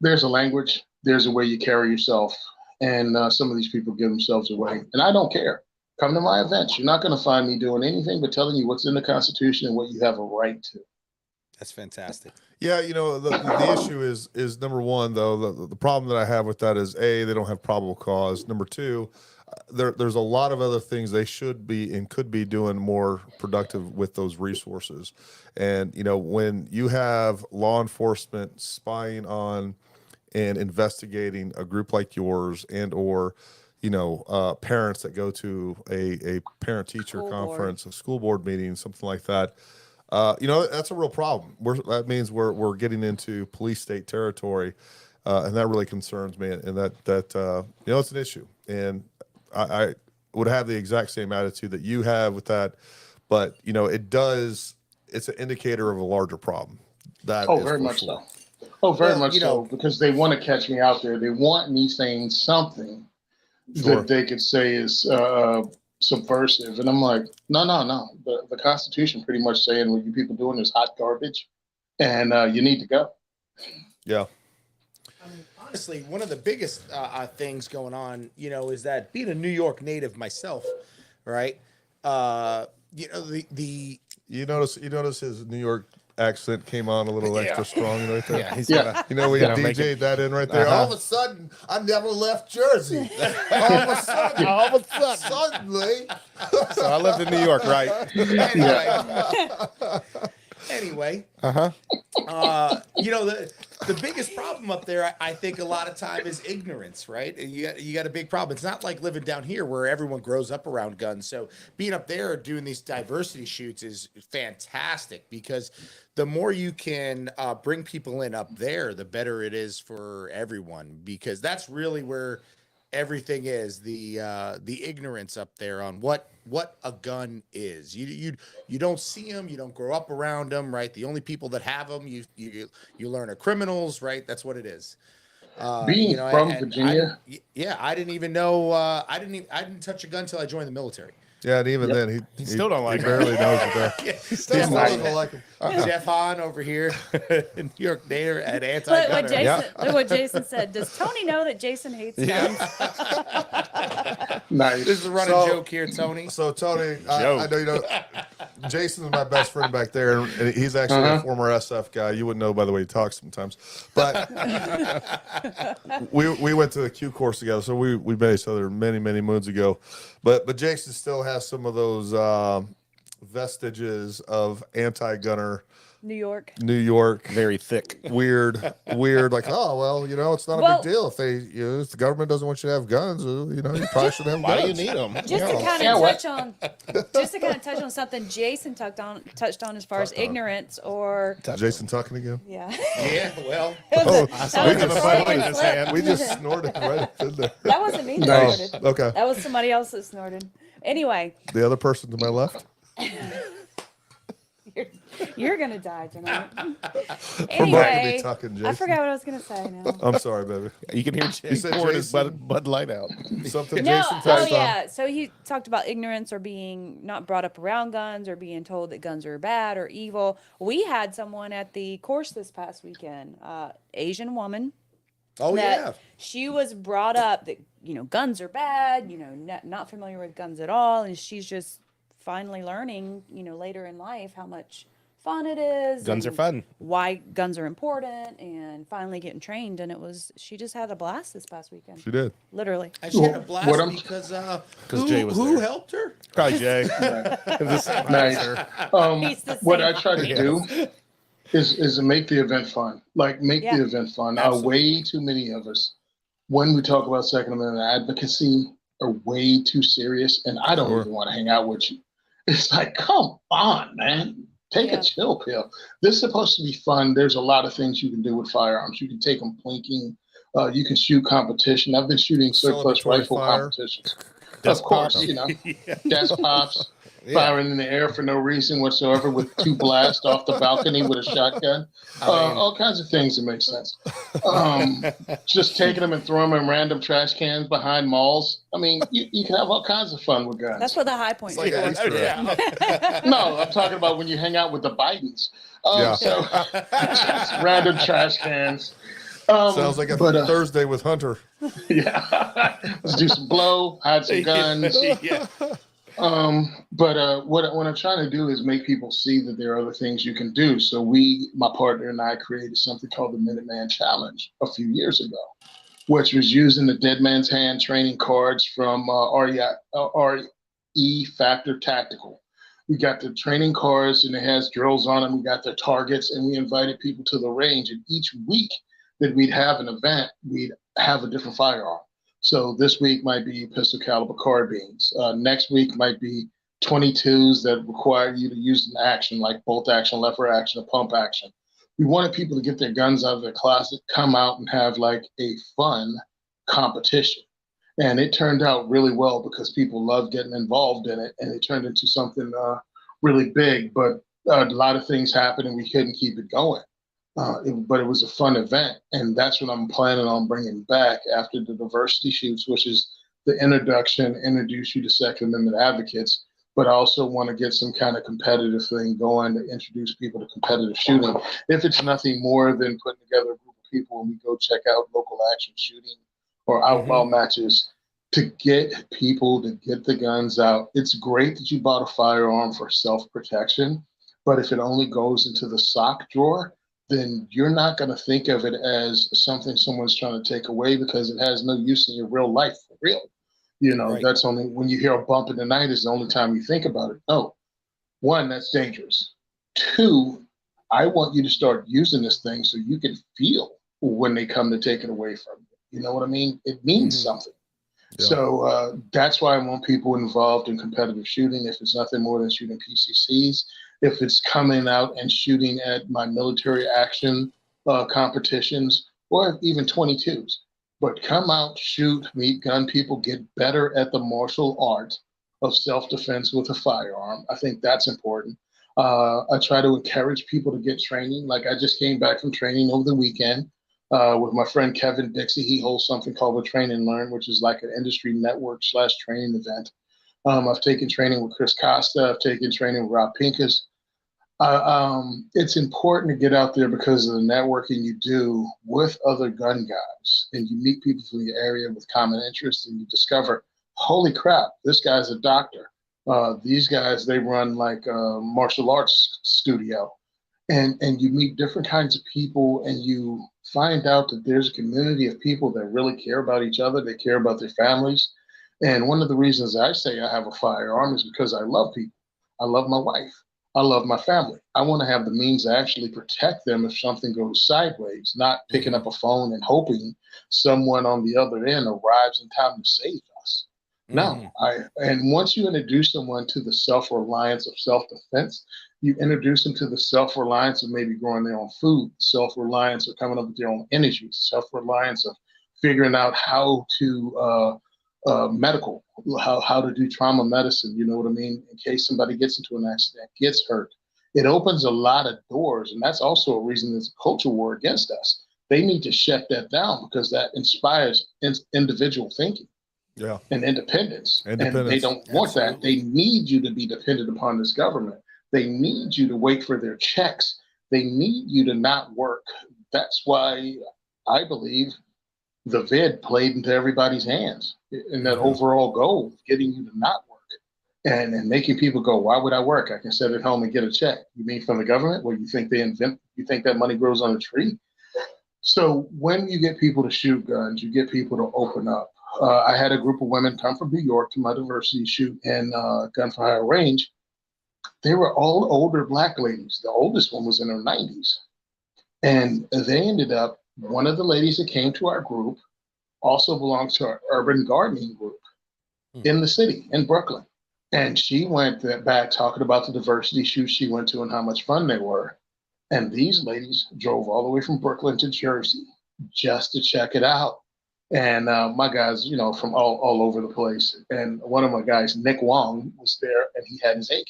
there's a language, there's a way you carry yourself, and some of these people give themselves away. And I don't care. Come to my events. You're not going to find me doing anything but telling you what's in the Constitution and what you have a right to. That's fantastic. Yeah, the issue is number one, though, the problem that I have with that is, A, they don't have probable cause. Number two, there's a lot of other things they should be and could be doing more productive with those resources. And, when you have law enforcement spying on and investigating a group like yours, and or parents that go to a parent-teacher conference, a school board meeting, something like that, that's a real problem. That means we're getting into police state territory, and that really concerns me. And that it's an issue. And I would have the exact same attitude that you have with that, but it's an indicator of a larger problem. Very much so. Oh, very much so, because they want to catch me out there. They want me saying something that they could say is subversive. And I'm like, no. The Constitution pretty much saying what you people doing is hot garbage, and you need to go. Yeah. Honestly, one of the biggest things going on, is that being a New York native myself, right? You notice his New York accent came on a little extra strong right there. Yeah, we DJ'd that in right there. All of a sudden, I never left Jersey. all of a sudden, suddenly. So I lived in New York, right? Anyway, the biggest problem up there, I think a lot of time is ignorance, right? You got a big problem. It's not like living down here where everyone grows up around guns. So being up there doing these diversity shoots is fantastic, because the more you can bring people in up there, the better it is for everyone, because that's really where everything is, the ignorance up there on what a gun is. You don't see them, you don't grow up around them, right? The only people that have them, you learn are criminals, right? That's what it is. Being from Virginia, I didn't even know. I didn't touch a gun until I joined the military. Yeah, and even then, he still don't like he barely knows it there. He still doesn't like him. Jeff Hahn over here in New York there at anti-gunner. Look what Jason said. Does Tony know that Jason hates guns? Nice. This is a running joke here, Tony. So Tony, I know Jason's my best friend back there, and he's actually a former SF guy. You wouldn't know by the way he talks sometimes, but we went to the Q course together, so we met each other many moons ago. But Jason still has some of those vestiges of anti-gunner New York. New York. Very thick. Weird. Like, oh, well, it's not a Well- big deal if if the government doesn't want you to have guns, you probably should have Why do you guns. need them? Just to kind Yeah, of what- touch on something Jason touched on as far as Tucked on. ignorance or Jason talking again? yeah. Yeah, well, That saw him was have a a Freudian phone in his slip. hand. We just snorted right up in there. That wasn't me that Nice. snorted. Okay. That was somebody else that snorted. Anyway, The other person to my left? you're gonna die tonight. We're both gonna be Anyway, talking, Jason. I forgot what I was gonna say now. I'm sorry, baby. You can hear Jay said pouring his Jason? Bud Light out. Something No, Jason oh touched on. yeah. So he talked about ignorance or being not brought up around guns or being told that guns are bad or evil. We had someone at the course this past weekend, Asian woman. oh that yeah. she was brought up that guns are bad, not familiar with guns at all, and she's just finally learning later in life how much fun it is, Guns are and fun. why guns are important, and finally getting trained. And she just had a blast this past weekend, She did. literally. And she had a What blast I'm- because Jay was who there. helped her? Probably Jay. Nice. He's the What same I try to do is to make the event fun. Like, make Yeah. the event fun. Absolutely. Way too many of us, when we talk about Second Amendment advocacy, are way too serious, and I don't Sure. even want to hang out with you. It's like, come on, man. Take Yeah. a chill pill. This is supposed to be fun. There's a lot of things you can do with firearms. You can take them plinking. You can shoot competition. I've been shooting surplus Celebratory rifle fire. competitions. Desk Of course, pops. desk pops, Yeah. firing in the air for no reason whatsoever with two blasts off the balcony with a shotgun. All kinds of things that make sense. Just taking them and throwing them in random trash cans behind malls. I mean, you can have all kinds of fun with guns. That's what the high point It's like is. an Easter egg. No, I'm talking about when you hang out with the Bidens. Yeah. So just random trash cans. Sounds like a but, Thursday with Hunter. yeah. Let's do some blow, hide some guns. Yeah. But what I'm trying to do is make people see that there are other things you can do. So my partner and I created something called the Minuteman Challenge a few years ago, which was using the Dead Man's Hand training cards from RE Factor Tactical. We got the training cards and it has drills on them. We got their targets, and we invited people to the range. And each week that we'd have an event, we'd have a different firearm. So this week might be pistol caliber carbines. Next week might be 22s that require you to use an action like bolt action, lever action, or pump action. We wanted people to get their guns out of their closet, come out and have like a fun competition. And it turned out really well because people loved getting involved in it, and it turned into something really big. But a lot of things happened and we couldn't keep it going. But it was a fun event, and that's what I'm planning on bringing back after the diversity shoots, which is the introduction, introduce you to Second Amendment advocates, but I also want to get some kind of competitive thing going to introduce people to competitive shooting. If it's nothing more than putting together a group of people and we go check out local action shooting or outlaw matches to get people to get the guns out. It's great that you bought a firearm for self-protection, but if it only goes into the sock drawer, then you're not going to think of it as something someone's trying to take away because it has no use in your real life for real. Right. That's only when you hear a bump in the night is the only time you think about it. No, one, that's dangerous. Two, I want you to start using this thing so you can feel when they come to take it away from you. You know what I mean? It means something. Yeah. So that's why I want people involved in competitive shooting. If it's nothing more than shooting PCCs, if it's coming out and shooting at my military action competitions, or even 22s. But come out, shoot, meet gun people, get better at the martial art of self-defense with a firearm. I think that's important. I try to encourage people to get training. Like I just came back from training over the weekend with my friend Kevin Dixie. He holds something called the Train and Learn, which is like an industry network / training event. I've taken training with Chris Costa. I've taken training with Rob Pincus. It's important to get out there because of the networking you do with other gun guys, and you meet people from the area with common interests, and you discover, holy crap, this guy's a doctor. These guys, they run like a martial arts studio, and you meet different kinds of people, and you find out that there's a community of people that really care about each other. They care about their families. And one of the reasons I say I have a firearm is because I love people. I love my wife. I love my family. I want to have the means to actually protect them if something goes sideways, not picking up a phone and hoping someone on the other end arrives in time to save us. No, and once you introduce someone to the self-reliance of self-defense, you introduce them to the self-reliance of maybe growing their own food, self-reliance of coming up with their own energy, self-reliance of figuring out how to medical, how to do trauma medicine, you know what I mean, in case somebody gets into an accident, gets hurt. It opens a lot of doors, and that's also a reason there's a culture war against us. They need to shut that down because that inspires individual thinking and independence. And they don't want that. They need you to be dependent upon this government. They need you to wait for their checks. They need you to not work. That's why I believe the vid played into everybody's hands in that overall goal of getting you to not work and making people go, why would I work? I can sit at home and get a check. You mean from the government? Well, you think that money grows on a tree? So when you get people to shoot guns, you get people to open up. I had a group of women come from New York to my diversity shoot in Gun for Hire range. They were all older Black ladies. The oldest one was in her 90s. And they ended up, one of the ladies that came to our group also belongs to our urban gardening group in the city, in Brooklyn. And she went back talking about the diversity shoots she went to and how much fun they were. And these ladies drove all the way from Brooklyn to Jersey just to check it out. And my guys, you know, from all over the place. And one of my guys, Nick Wong, was there and he had his AK.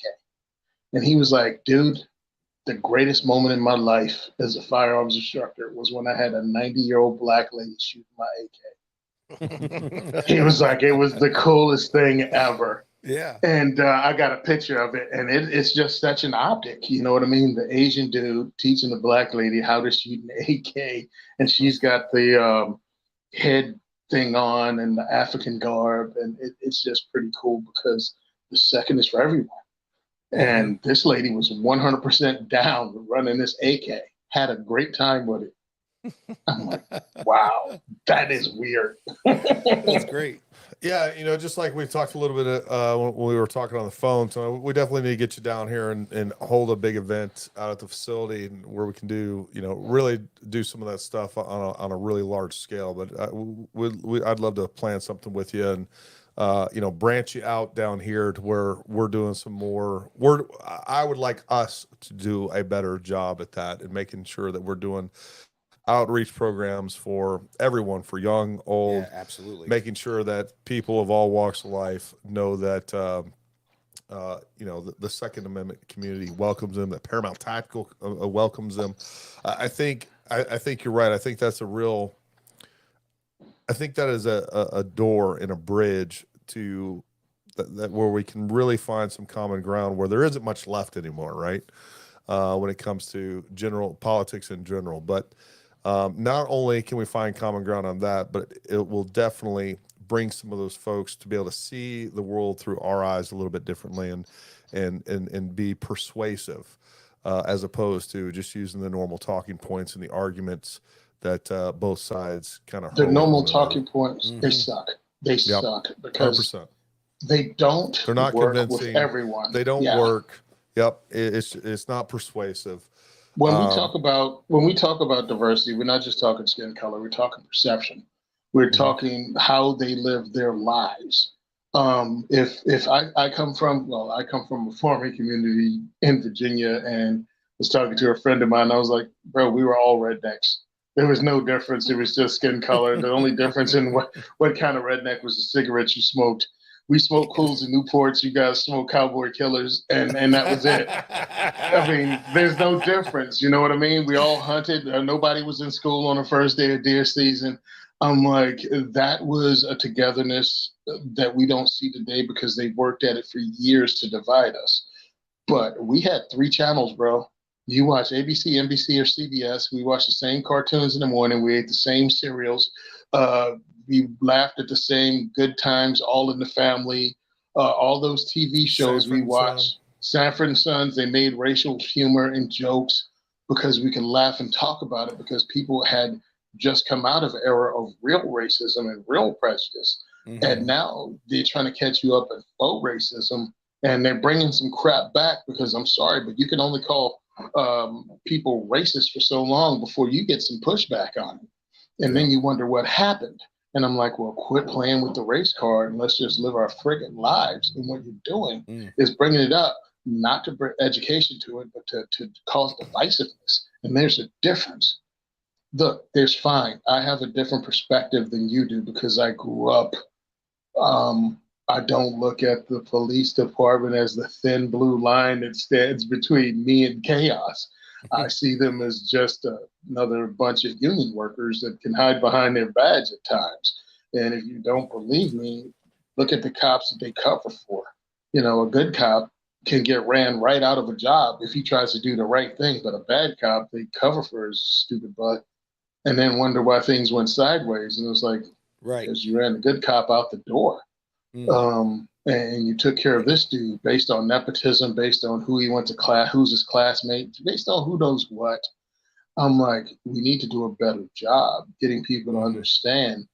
And he was like, dude, the greatest moment in my life as a firearms instructor was when I had a 90-year-old Black lady shooting my AK. He was like, it was the coolest thing ever. Yeah. And I got a picture of it, and it's just such an optic. You know what I mean? The Asian dude teaching the Black lady how to shoot an AK, and she's got the head thing on and the African garb, and it's just pretty cool because the second is for everyone. And this lady was 100% down with running this AK, had a great time with it. I'm like, wow, that is weird. That's great. Yeah, you know, just like we talked a little bit when we were talking on the phone, so we definitely need to get you down here and hold a big event out at the facility and where we can do, you know, really do some of that stuff on a really large scale. But I'd love to plan something with you and, you know, branch you out down here to where we're doing some more. I would like us to do a better job at that and making sure that we're doing outreach programs for everyone, for young, old, absolutely, making sure that people of all walks of life know that, you know, the Second Amendment community welcomes them, that Paramount Tactical welcomes them. I think you're right. I think that's I think that is a door and a bridge to that where we can really find some common ground where there isn't much left anymore, right? When it comes to general politics in general, but not only can we find common ground on that, but it will definitely bring some of those folks to be able to see the world through our eyes a little bit differently and be persuasive, as opposed to just using the normal talking points and the arguments that both sides kind of. The normal talking points, they suck. They suck because 100%. They're not work convincing with everyone. They don't work. Yep, it's not persuasive. When we talk about diversity, we're not just talking skin color. We're talking perception. We're talking how they live their lives. If I come from a farming community in Virginia and was talking to a friend of mine, I was like, bro, we were all rednecks. There was no difference. It was just skin color. The only difference in what kind of redneck was the cigarettes you smoked. We smoked Cools and Newports. You guys smoked Cowboy Killers, and that was it. I mean, there's no difference. You know what I mean? We all hunted. Nobody was in school on the first day of deer season. I'm like, that was a togetherness that we don't see today because they worked at it for years to divide us. But we had 3 channels, bro. You watch ABC, NBC, or CBS. We watched the same cartoons in the morning. We ate the same cereals. We laughed at the same good times, All in the Family. All those TV shows we watched. Sanford and Sons, they made racial humor and jokes because we could laugh and talk about it because people had just come out of an era of real racism and real prejudice. And now they're trying to catch you up in faux racism And they're bringing some crap back because I'm sorry, but you can only call people racist for so long before you get some pushback on it. And then you wonder what happened. And I'm like, well, quit playing with the race card and let's just live our friggin' lives. And what you're doing is bringing it up, not to bring education to it, but to cause divisiveness. And there's a difference. Look, there's fine. I have a different perspective than you do because I grew up. I don't look at the police department as the thin blue line that stands between me and chaos. I see them as just another bunch of union workers that can hide behind their badge at times. And if you don't believe me, look at the cops that they cover for. You know, a good cop can get ran right out of a job if he tries to do the right thing, but a bad cop, they cover for his stupid butt and then wonder why things went sideways. And it was like, because you ran the good cop out the door. And you took care of this dude based on nepotism, based on who he went to class, who's his classmate, based on who knows what. I'm like, we need to do a better job getting people to understand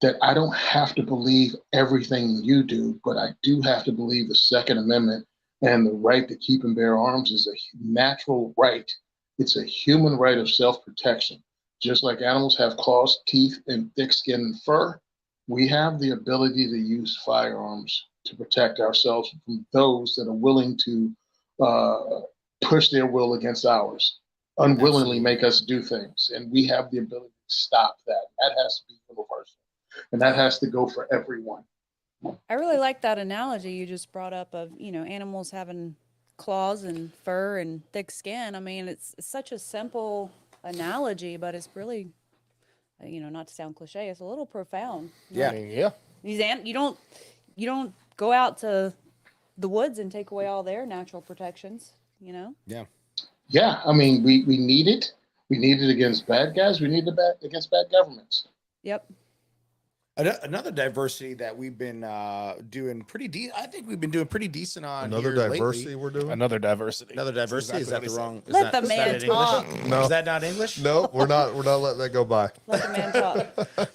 that I don't have to believe everything you do, but I do have to believe the Second Amendment and the right to keep and bear arms is a natural right. It's a human right of self-protection. Just like animals have claws, teeth, and thick skin and fur, we have the ability to use firearms to protect ourselves from those that are willing to push their will against ours, unwillingly make us do things. And we have the ability to stop that. That has to be universal. And that has to go for everyone. I really like that analogy you just brought up of, you know, animals having claws and fur and thick skin. I mean, it's such a simple analogy, but it's really, you know, not to sound cliche, it's a little profound. Yeah. You don't go out to the woods and take away all their natural protections, you know? Yeah, I mean, we need it. We need it against bad guys. We need it against bad governments. Yep. Another diversity that we've been doing pretty decent. I think we've been doing pretty decent on Another here diversity lately. we're doing. Another diversity. Another diversity. Exactly Is that what the he wrong? Let the man in talk. English? No. Is that not English? No, we're not letting that go by. Let the man talk.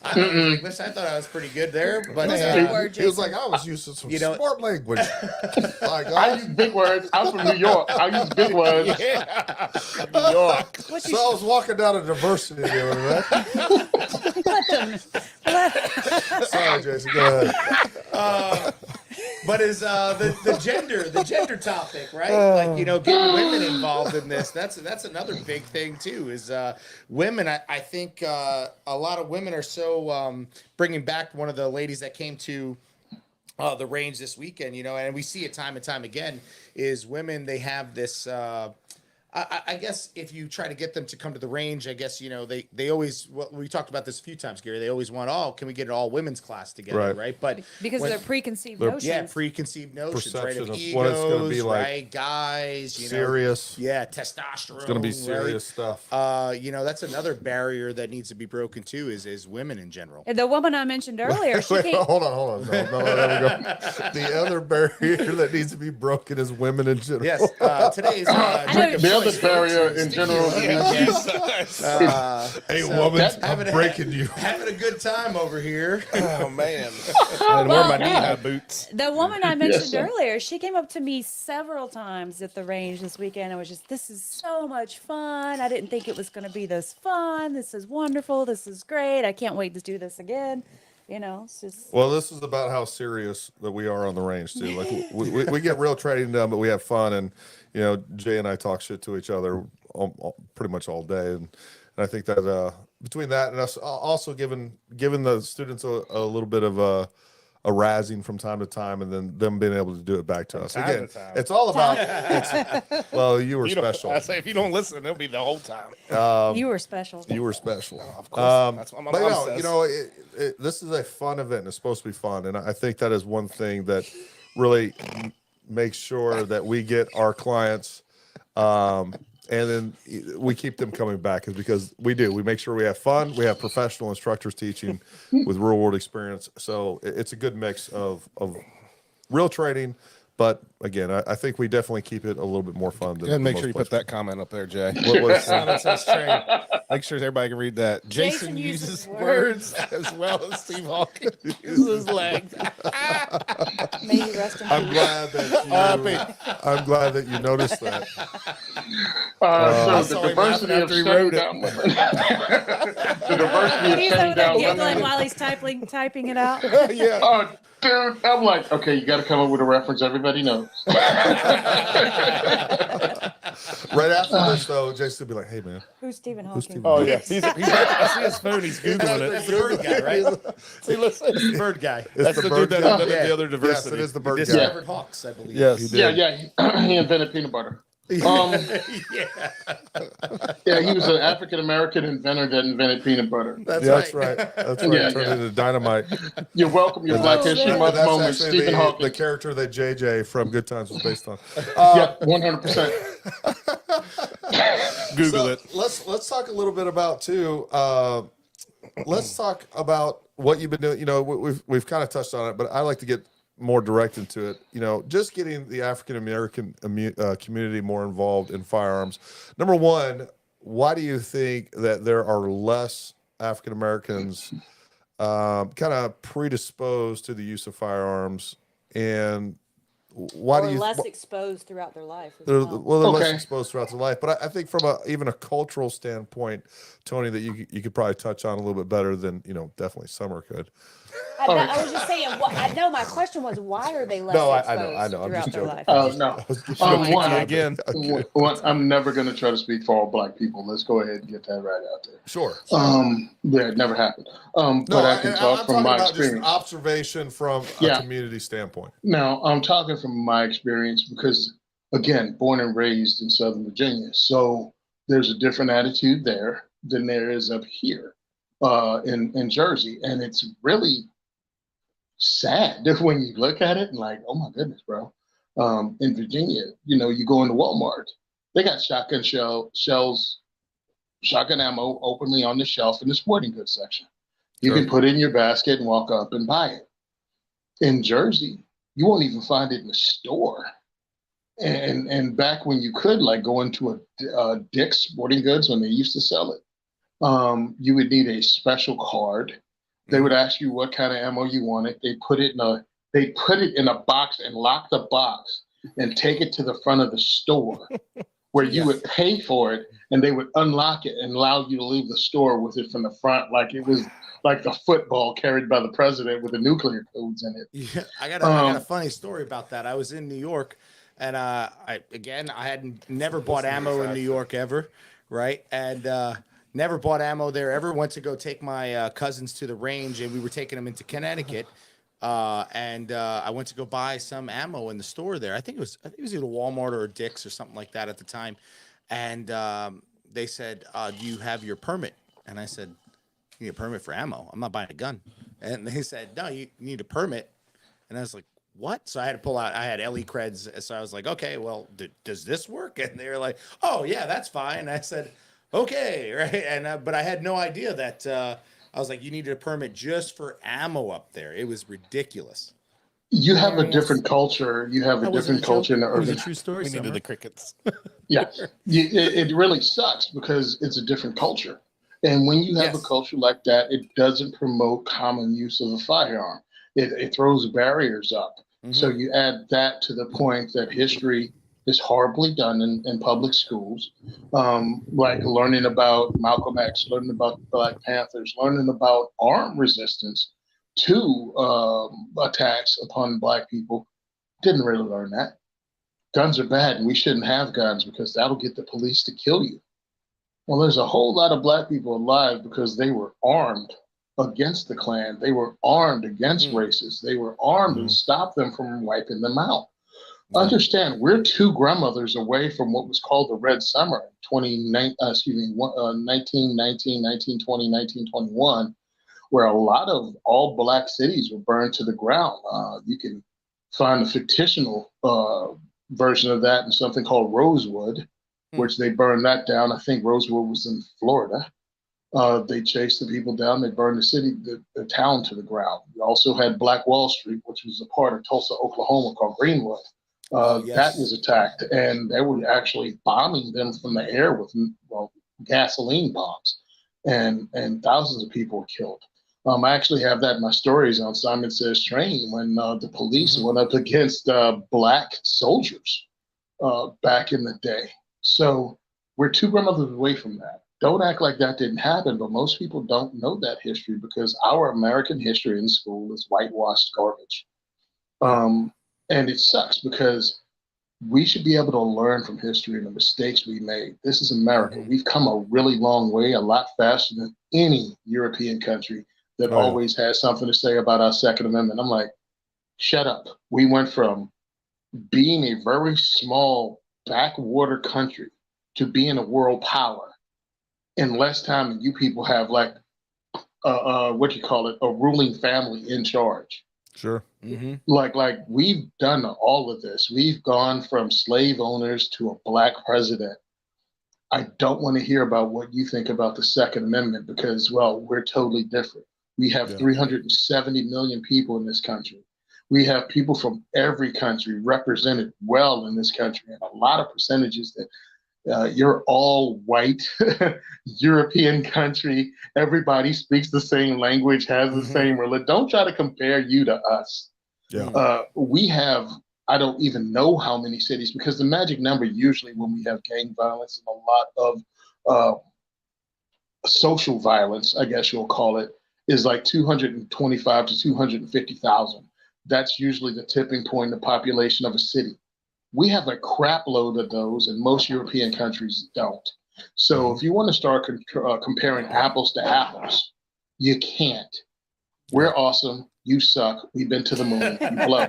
I don't know English. I thought I was pretty good there, but What's that word, He was Jason? like, I was using some You know- smart language. Like, I use big words. I'm from New York. I use big words. New York. What so you I was walking down a diversity the other day. Sorry, Jason. Go ahead. but is the gender topic, right? Like, you know, getting women involved in this. That's another big thing too. Is women? I think a lot of women are so bringing back one of the ladies that came to the range this weekend. You know, and we see it time and time again. Is women? They have this. I guess if you try to get them to come to the range, I guess, you know, they always, well, we talked about this a few times, Gary, they always want, oh, can we get an all women's class together, right? But because when- of their preconceived notions. yeah, preconceived notions, right? Perception Of of egos, what it's gonna be like. right? Guys, you Serious. know, yeah, testosterone. It's going to be right? serious stuff. You know, that's another barrier that needs to be broken too. Is women in general. And the woman I mentioned earlier, she Wait, came. hold on. No, there we go. The other barrier that needs to be broken is women in general. Yes, today's know drink of The other choice, barrier folks, in is general tequila. Hey, So woman, having I'm a- breaking you. Having a good time over here. Oh man. I had to wear my knee-high boots. The woman I mentioned sir. earlier, she came up to me several times at the range this weekend. I was just, this is so much fun. I didn't think it was going to be this fun. This is wonderful. This is great. I can't wait to do this again. You know, it's just. Well, this is about how serious that we are on the range too. Like we get real training done, but we have fun, and you know, Jay and I talk shit to each other pretty much all day, and I think that between that and us also giving the students a little bit of a razzing from time to time, and then them being able to do it back to us time again. to time. It's all about. Well, you were You don't- special. I say if you don't listen, it'll be the whole time. You were special. You were special. Of course. That's what my But mom no, says. you know, this is a fun event. And it's supposed to be fun, and I think that is one thing that really makes sure that we get our clients, and then we keep them coming back, is because we do. We make sure we have fun. We have professional instructors teaching with real world experience. So it's a good mix of real training, But again, I think we definitely keep it a little bit more fun than And make most sure you put places. that comment up there, Jay. What was Simon says train. Make sure everybody can read that. Jason Jason uses uses words as well as Steve Hawkins uses his legs. May he rest in I'm peace. glad that you noticed that. So saw the him diversity laughing of after he shutting wrote it. down women. The diversity of He's shutting over there down giggling women. while he's typing it out. Yeah. Oh, dude, I'm like, okay, you got to come up with a reference everybody knows. Right after this, though, Jason will be like, "Hey, man, Who's Stephen who's Hawking? Stephen Oh Hawking?" yeah. I see his phone. He's googling It's it. the bird guy, right? See, listen. It's the bird guy. It's That's the the bird dude that guy? invented Yeah. the other Yes, diversity. it is the bird guy. Discovered hawks, I believe. Yes. He did. He invented peanut butter. Yeah. Yeah, he was an African American inventor that invented peanut butter. That's right. That's right. Yeah, Turned yeah. into dynamite. You're welcome. Your Black Oh, History man. Month That's moment, actually Stephen the Hawking. character that JJ from Good Times was based on. Yeah, 100%. Google So it. let's talk a little bit about too. Let's talk about what you've been doing. You know, we've kind of touched on it, but I like to get more direct into it. You know, just getting the African American community more involved in firearms. Number one, why do you think that there are less African Americans kind of predisposed to the use of firearms, and why Or do you less exposed throughout their life. As they're, well. they're less Okay. exposed throughout their life, but I think from even a cultural standpoint, Tony, that you could probably touch on a little bit better than definitely Summer could. I was just saying. I know my question was, why are they less No, I exposed know. I'm throughout just their joking. life? Oh, no. One, Again. one, I'm never going to try to speak for all Black people. Let's go ahead and get that right out there. Sure. Yeah, it never happened. No, But I can I'm talk talking from my about just an experience. observation from a Yeah. community standpoint. Now, I'm talking from my experience because, again, born and raised in Southern Virginia. So there's a different attitude there than there is up here in Jersey. And it's really sad when you look at it and like, oh my goodness, bro. In Virginia, you go into Walmart, they got shotgun shells, shotgun ammo openly on the shelf in the sporting goods section. You can put it in your basket and walk up and buy it. In Jersey, you won't even find it in the store. And back when you could go into a Dick's Sporting Goods when they used to sell it, you would need a special card. They would ask you what kind of ammo you wanted. They put it in a box and lock the box and take it to the front of the store where you would pay for it, and they would unlock it and allow you to leave the store with it from the front, like it was like the football carried by the president with the nuclear codes in it. Yeah, I got a funny story about that. I was in New York, and I had never bought ammo in New York ever, right? And never bought ammo there ever. Went to go take my cousins to the range, and we were taking them into Connecticut. And I went to go buy some ammo in the store there. I think it was either Walmart or Dick's or something like that at the time. And they said, "Do you have your permit?" And I said, "You need a permit for ammo? I'm not buying a gun." And they said, "No, you need a permit." And I was like, "What?" So I had to pull out. I had LE creds, so I was like, "Okay, well, does this work?" And they were like, "Oh yeah, that's fine." And I said, "Okay, right." And but I had no idea that I was like, you needed a permit just for ammo up there. It was ridiculous. You have a different culture. You have a different culture in the It was a urban. true story. We needed Summer. the crickets. Yeah, it really sucks because it's a different culture. And when you have a Yes. culture like that, it doesn't promote common use of a firearm. It throws barriers up. So you add that to the point that history is horribly done in public schools, like learning about Malcolm X, learning about Black Panthers, learning about armed resistance to attacks upon Black people. Didn't really learn that. Guns are bad and we shouldn't have guns because that'll get the police to kill you. Well, there's a whole lot of Black people alive because they were armed against the Klan. They were armed against racists. They were armed to stop them from wiping them out. Understand, we're two grandmothers away from what was called the Red Summer, 1919, 1920, 1921, where a lot of all Black cities were burned to the ground. You can find a fictional version of that in something called Rosewood, which they burned that down. I think Rosewood was in Florida. They chased the people down. They burned the city, the town to the ground. We also had Black Wall Street, which was a part of Tulsa, Oklahoma, called Greenwood. That was attacked, and they were actually bombing them from the air with gasoline bombs, and thousands of people were killed. I actually have that in my stories on Simon Says Train when the police went up against black soldiers back in the day. So we're 2 grandmothers away from that. Don't act like that didn't happen, but most people don't know that history because our American history in school is whitewashed garbage. And it sucks because we should be able to learn from history and the mistakes we made. This is America. We've come a really long way, a lot faster than any European country that always has something to say about our Second Amendment. I'm like, shut up. We went from being a very small backwater country to being a world power in less time than you people have, like, what you call it, a ruling family in charge. Sure. Like we've done all of this. We've gone from slave owners to a black president. I don't want to hear about what you think about the Second Amendment because, well, we're totally different. We have 370 million people in this country. We have people from every country represented well in this country, and a lot of percentages that you're all white, European country. Everybody speaks the same language, has the same religion. Don't try to compare you to us. We have, I don't even know how many cities, because the magic number usually when we have gang violence and a lot of social violence, I guess you'll call it, is like 225 to 250,000. That's usually the tipping point in the population of a city. We have a crap load of those, and most European countries don't. So if you want to start comparing apples to apples, you can't. We're awesome. You suck. We've been to the moon. You blow.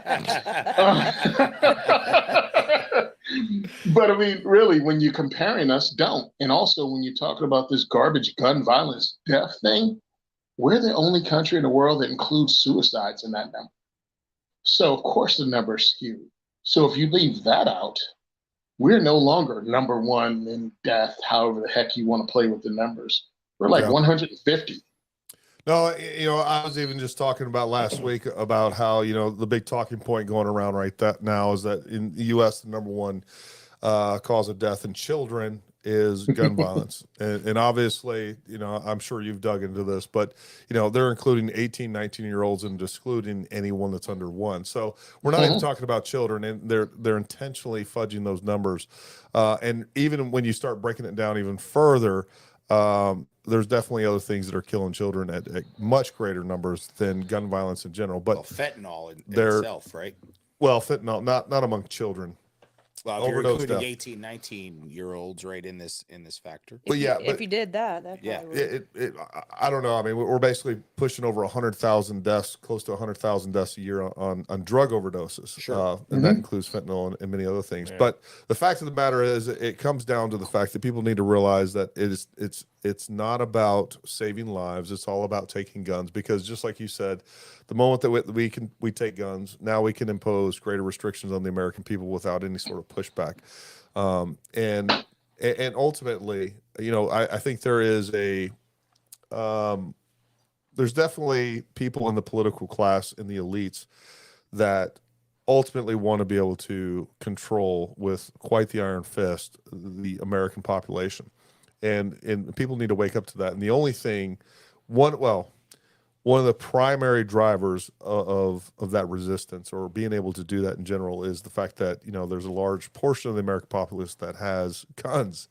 But I mean, really, when you're comparing us, don't. And also, when you're talking about this garbage gun violence death thing, we're the only country in the world that includes suicides in that number. So, of course, the number is skewed. So if you leave that out, we're no longer number one in death, however the heck you want to play with the numbers. We're like 150. No, I was even just talking about last week about how, the big talking point going around now is that in the U.S., the number one cause of death in children is gun violence. And obviously, I'm sure you've dug into this, but, they're including 18, 19-year-olds and excluding anyone that's under 1. So we're not even talking about children, and they're intentionally fudging those numbers. And even when you start breaking it down even further, there's definitely other things that are killing children at much greater numbers than gun violence in general. But fentanyl in itself, right? Well, fentanyl, not among children. Well, if you're including 18, 19-year-olds right in this factor. If you did that, I don't know. I mean, we're basically pushing over 100,000 deaths, close to 100,000 deaths a year on drug overdoses. Sure. And that includes fentanyl and many other things. Yeah. But the fact of the matter is, it comes down to the fact that people need to realize that it's not about saving lives. It's all about taking guns, because just like you said, the moment that we take guns, now we can impose greater restrictions on the American people without any sort of pushback. And ultimately, I think there is there's definitely people in the political class, in the elites, that ultimately want to be able to control with quite the iron fist the American population. And people need to wake up to that. And the only thing, one of the primary drivers of that resistance, or being able to do that in general, is the fact that, there's a large portion of the American populace that has guns.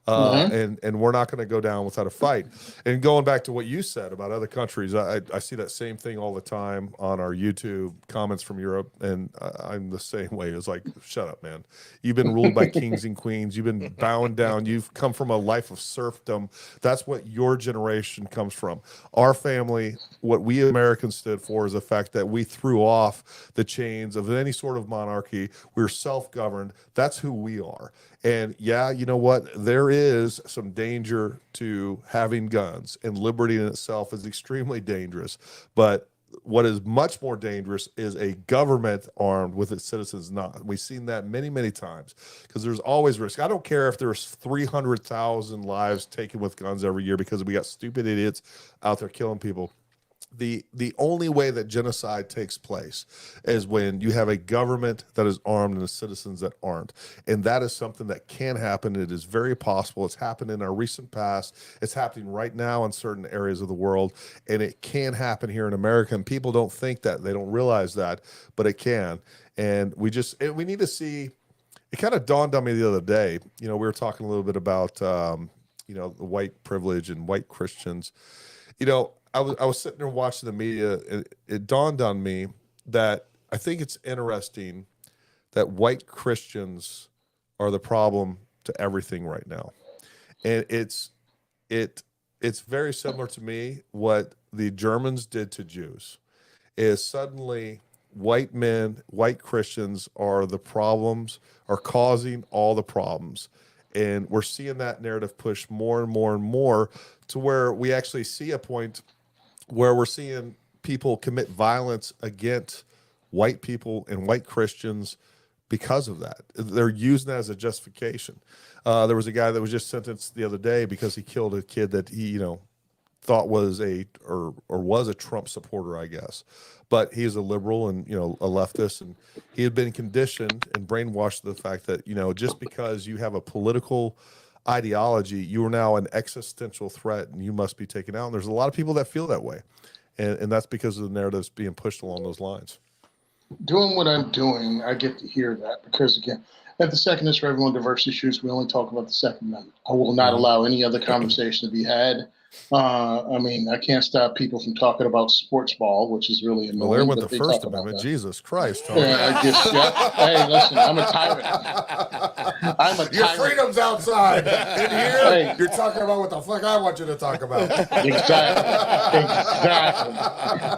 And we're not going to go down without a fight. And going back to what you said about other countries, I see that same thing all the time on our YouTube comments from Europe. And I'm the same way. It's like, shut up, man. You've been ruled by kings and queens. You've been bound down. You've come from a life of serfdom. That's what your generation comes from. Our family, what we Americans stood for, is the fact that we threw off the chains of any sort of monarchy. We're self-governed. That's who we are. And yeah, you know what? There is some danger to having guns, and liberty in itself is extremely dangerous. But what is much more dangerous is a government armed with its citizens not. We've seen that many, many times, because there's always risk. I don't care if there's 300,000 lives taken with guns every year because we got stupid idiots out there killing people. the only way that genocide takes place is when you have a government that is armed and the citizens that aren't. And that is something that can happen. It is very possible. It's happened in our recent past. It's happening right now in certain areas of the world. And it can happen here in America. And people don't think that. They don't realize that, but it can. And we need to see, it kind of dawned on me the other day. We were talking a little bit about, the white privilege and white Christians. I was sitting there watching the media, and it dawned on me that I think it's interesting that white Christians are the problem to everything right now. And it's very similar to me what the Germans did to Jews. Is suddenly white men, white Christians are causing all the problems. And we're seeing that narrative push more and more and more to where we actually see a point where we're seeing people commit violence against white people and white Christians because of that. They're using that as a justification. There was a guy that was just sentenced the other day because he killed a kid that he, thought was was a Trump supporter, I guess. But he is a liberal and, a leftist, and he had been conditioned and brainwashed to the fact that, just because you have a political ideology, you are now an existential threat and you must be taken out. And there's a lot of people that feel that way. And that's because of the narratives being pushed along those lines. Doing what I'm doing, I get to hear that because, again, at the Second is for Everyone Diversity Issues, we only talk about the Second Amendment. I will not allow any other conversation to be had. I can't stop people from talking about sports ball, which is really annoying. Well, there went the First Amendment. Jesus Christ. Hey, listen, I'm a tyrant. Your freedom's outside. In here, you're talking about what the fuck I want you to talk about. Exactly.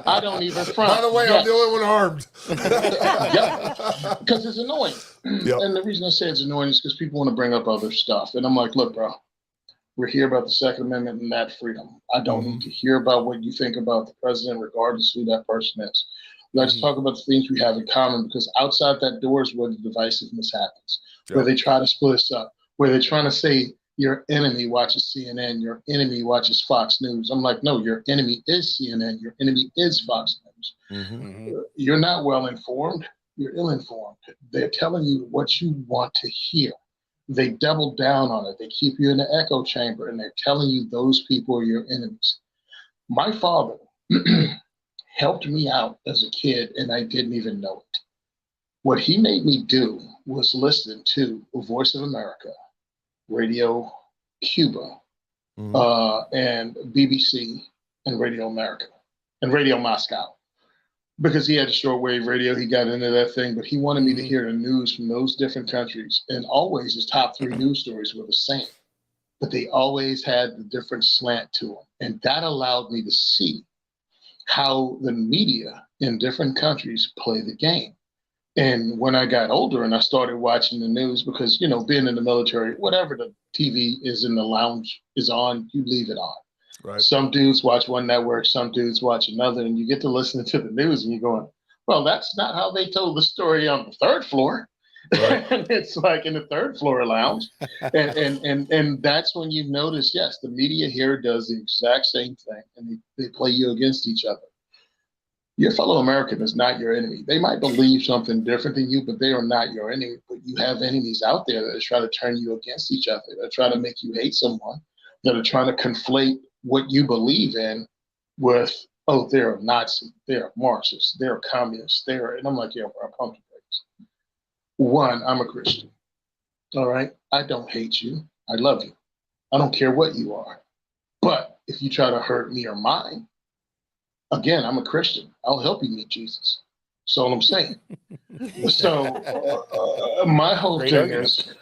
I don't even front. By the way, I'm the only one armed. Yeah, because it's annoying. Yep. And the reason I say it's annoying is because people want to bring up other stuff. And I'm like, look, bro, we're here about the Second Amendment and that freedom. I don't need to hear about what you think about the president, regardless of who that person is. Let's talk about the things we have in common, because outside that door is where the divisiveness happens, where they try to split us up, where they're trying to say your enemy watches CNN, your enemy watches Fox News. I'm like, no, your enemy is CNN, your enemy is Fox News. You're not well informed, you're ill informed. They're telling you what you want to hear. They double down on it. They keep you in the echo chamber, and they're telling you those people are your enemies. My father helped me out as a kid, and I didn't even know it. What he made me do was listen to Voice of America, Radio Cuba, and BBC, and Radio America, and Radio Moscow. Because he had a shortwave radio, he got into that thing, but he wanted me to hear the news from those different countries. And always his top 3 news stories were the same, but they always had the different slant to them. And that allowed me to see how the media in different countries play the game. And when I got older and I started watching the news, because, being in the military, whatever the TV is in the lounge is on, you leave it on. Right. Some dudes watch one network, some dudes watch another, and you get to listen to the news and you're going, well, that's not how they told the story on the 3rd floor. Right. And it's like in the 3rd floor lounge. and that's when you notice, yes, the media here does the exact same thing, and they play you against each other. Your fellow American is not your enemy. They might believe something different than you, but they are not your enemy. But you have enemies out there that are trying to turn you against each other, that are trying to make you hate someone, that are trying to conflate what you believe in with, oh, they're a Nazi, they're a Marxist, they're a communist, and I'm like, yeah, bro, pump the brakes. One, I'm a Christian. All right. I don't hate you. I love you. I don't care what you are. But if you try to hurt me or mine, again, I'm a Christian. I'll help you meet Jesus. That's all I'm saying. So my whole thing is,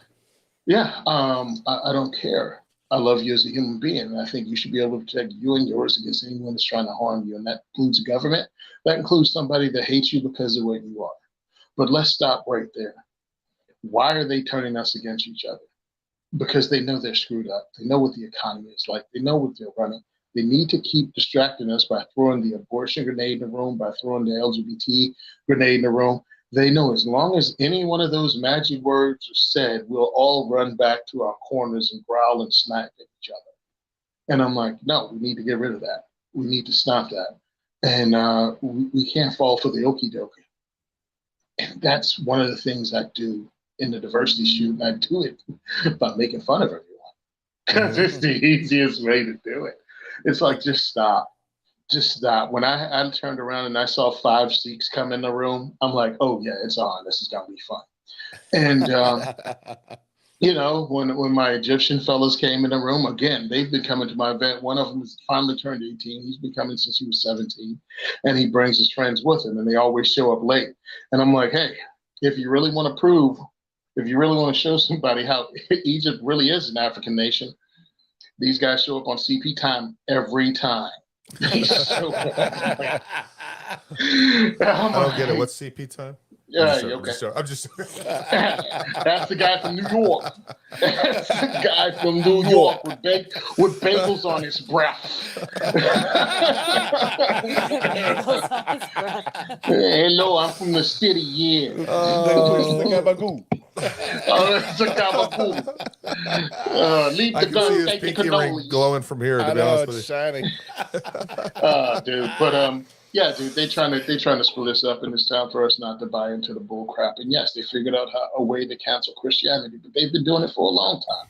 I don't care. I love you as a human being, and I think you should be able to protect you and yours against anyone that's trying to harm you, and that includes government. That includes somebody that hates you because of what you are. But let's stop right there. Why are they turning us against each other? Because they know they're screwed up. They know what the economy is like. They know what they're running. They need to keep distracting us by throwing the abortion grenade in the room, by throwing the LGBT grenade in the room. They know as long as any one of those magic words are said, we'll all run back to our corners and growl and smack at each other. And I'm like, no, we need to get rid of that. We need to stop that. and we can't fall for the okie dokie. And that's one of the things I do in the diversity shoot, and I do it by making fun of everyone. Because it's the easiest way to do it. It's like, just stop. Just stop. When I turned around and I saw 5 Sikhs come in the room, I'm like, oh, yeah, it's on. This is going to be fun. And, you know, when my Egyptian fellows came in the room, again, they've been coming to my event. One of them has finally turned 18. He's been coming since he was 17. And he brings his friends with him, and they always show up late. And I'm like, hey, if you really want to prove, if you really want to show somebody how Egypt really is an African nation, these guys show up on CP time every time. They show up. I don't get it. What's CP time? Yeah, I'm just That's the guy from New York. That's the guy from New York with bagels on his breath. Hello, I'm from the city, yeah. Leave I the can gun, see his take the pinky ring cannoli. glowing from here. To be honest with you, shining. Dude, but yeah, dude, they trying to split us up, and it's time for us not to buy into the bull crap. And yes, they figured out a way to cancel Christianity, but they've been doing it for a long time.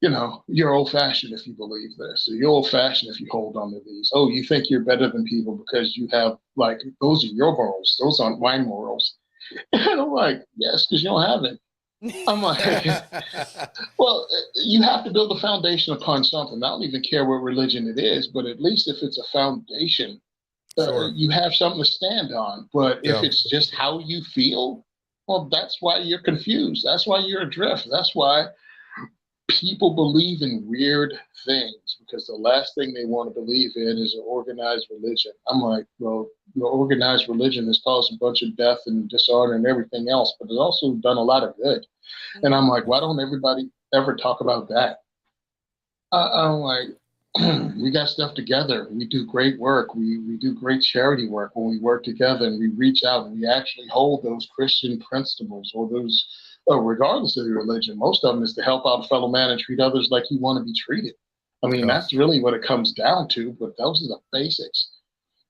You know, you're old-fashioned if you believe this. So you're old-fashioned if you hold on to these. Oh, you think you're better than people because you have, like, those are your morals. Those aren't my morals. And I'm like, yes, because you don't have it. I'm like, well, you have to build a foundation upon something. I don't even care what religion it is, but at least if it's a foundation, Sure. you have something to stand on. But if it's just how you feel, well, that's why you're confused. That's why you're adrift. That's why people believe in weird things, because the last thing they want to believe in is an organized religion. I'm like, well, your organized religion has caused a bunch of death and disorder and everything else, but it's also done a lot of good. And I'm like, why don't everybody ever talk about that? I'm like, we got stuff together. We do great work. We do great charity work when we work together and we reach out and we actually hold those Christian principles, or those, regardless of the religion. Most of them is to help out a fellow man and treat others like you want to be treated. I mean, that's really what it comes down to, but those are the basics.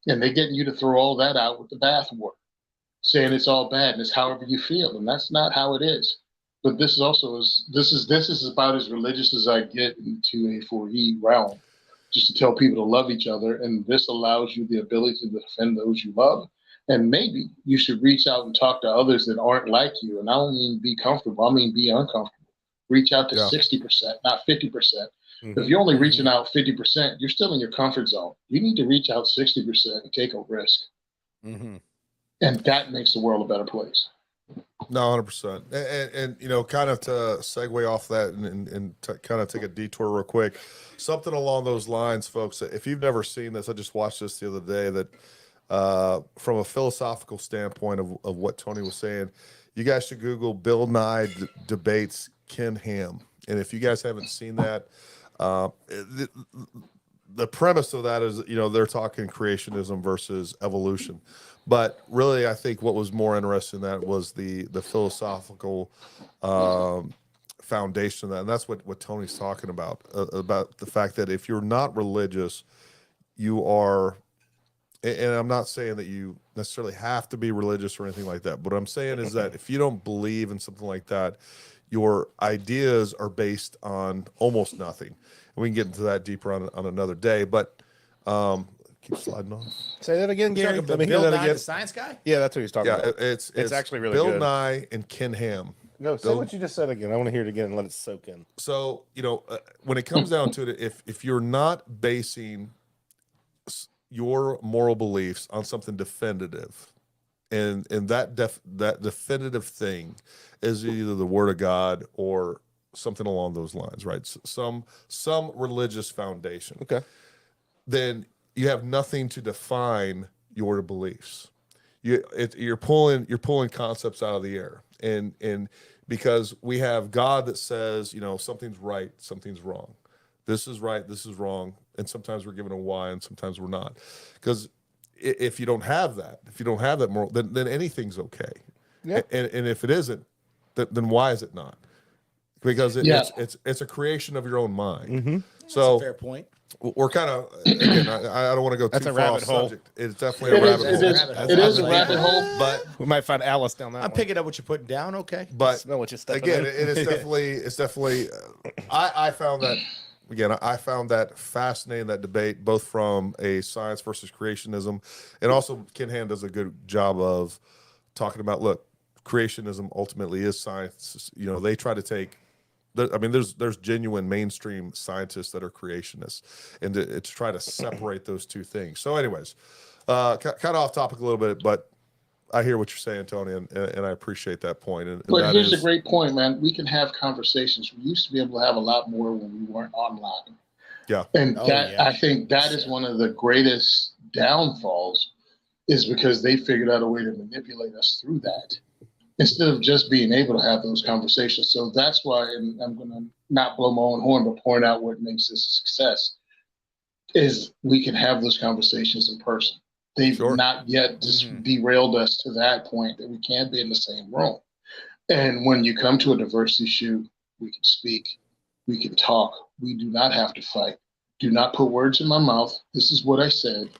And they're getting you to throw all that out with the bathwater, saying it's all bad and it's however you feel. And that's not how it is. But this is also, this is about as religious as I get into a 4E realm, just to tell people to love each other. And this allows you the ability to defend those you love. And maybe you should reach out and talk to others that aren't like you. And I don't mean be comfortable, I mean be uncomfortable. Reach out to 60%, not 50%. Mm-hmm. If you're only reaching out 50%, you're still in your comfort zone. You need to reach out 60% and take a risk. Mm-hmm. And that makes the world a better place. No, 100%. And you know, kind of to segue off that and to kind of take a detour real quick, something along those lines, folks. If you've never seen this, I just watched this the other day. That from a philosophical standpoint of what Tony was saying, you guys should Google Bill Nye debates Ken Ham. And if you guys haven't seen that, the premise of that is, you know, they're talking creationism versus evolution. But really, I think what was more interesting in that was the philosophical foundation of that. And that's what Tony's talking about the fact that if you're not religious, you are, and I'm not saying that you necessarily have to be religious or anything like that. But what I'm saying is that if you don't believe in something like that, your ideas are based on almost nothing. And we can get into that deeper on another day. But keep sliding on. Say that again, Gary. Let me hear that again. The science guy? Yeah, that's what he's talking about. It's actually really Bill good. Nye and Ken Ham. No, say what you just said again. I want to hear it again and let it soak in. So, you know, when it comes down to it, if you're not basing your moral beliefs on something definitive, and that definitive thing is either the Word of God or something along those lines, right? Some religious foundation. Okay. Then you have nothing to define your beliefs. You're pulling concepts out of the air, and because we have God that says, you know, something's right, something's wrong, this is right, this is wrong, and sometimes we're given a why, and sometimes we're not. Because if you don't have that moral, then anything's okay. Yeah. And if it isn't, then why is it not? Because it's a creation of your own mind. Mm-hmm. So that's a fair point. we're kind of, again, I don't want to go That's too a far off rabbit hole. subject. It's definitely It a is, rabbit it hole. is, it is a rabbit hole. But We might find Alice down that I'm one. picking up what you're putting down. Okay. but Smell what you're stepping again, in. it is definitely, it's definitely, I found that, again, I found that fascinating, that debate, both from a science versus creationism, and also Ken Hand does a good job of talking about, look, creationism ultimately is science. You know, they try to take, I mean, there's genuine mainstream scientists that are creationists, and to try to separate those two things. So anyways, kind of off topic a little bit, but I hear what you're saying, Tony, and I appreciate that point. And But that here's is, a great point, man. We can have conversations. We used to be able to have a lot more when we weren't online. yeah, And Oh, that, yeah. I think that is one of the greatest downfalls, is because they figured out a way to manipulate us through that instead of just being able to have those conversations. So that's why, and I'm going to not blow my own horn, but point out what makes this a success, is we can have those conversations in person. They've Sure. not yet just derailed us to that point that we can't be in the same room. And when you come to a diversity shoot, we can speak, we can talk. We do not have to fight. Do not put words in my mouth. This is what I said.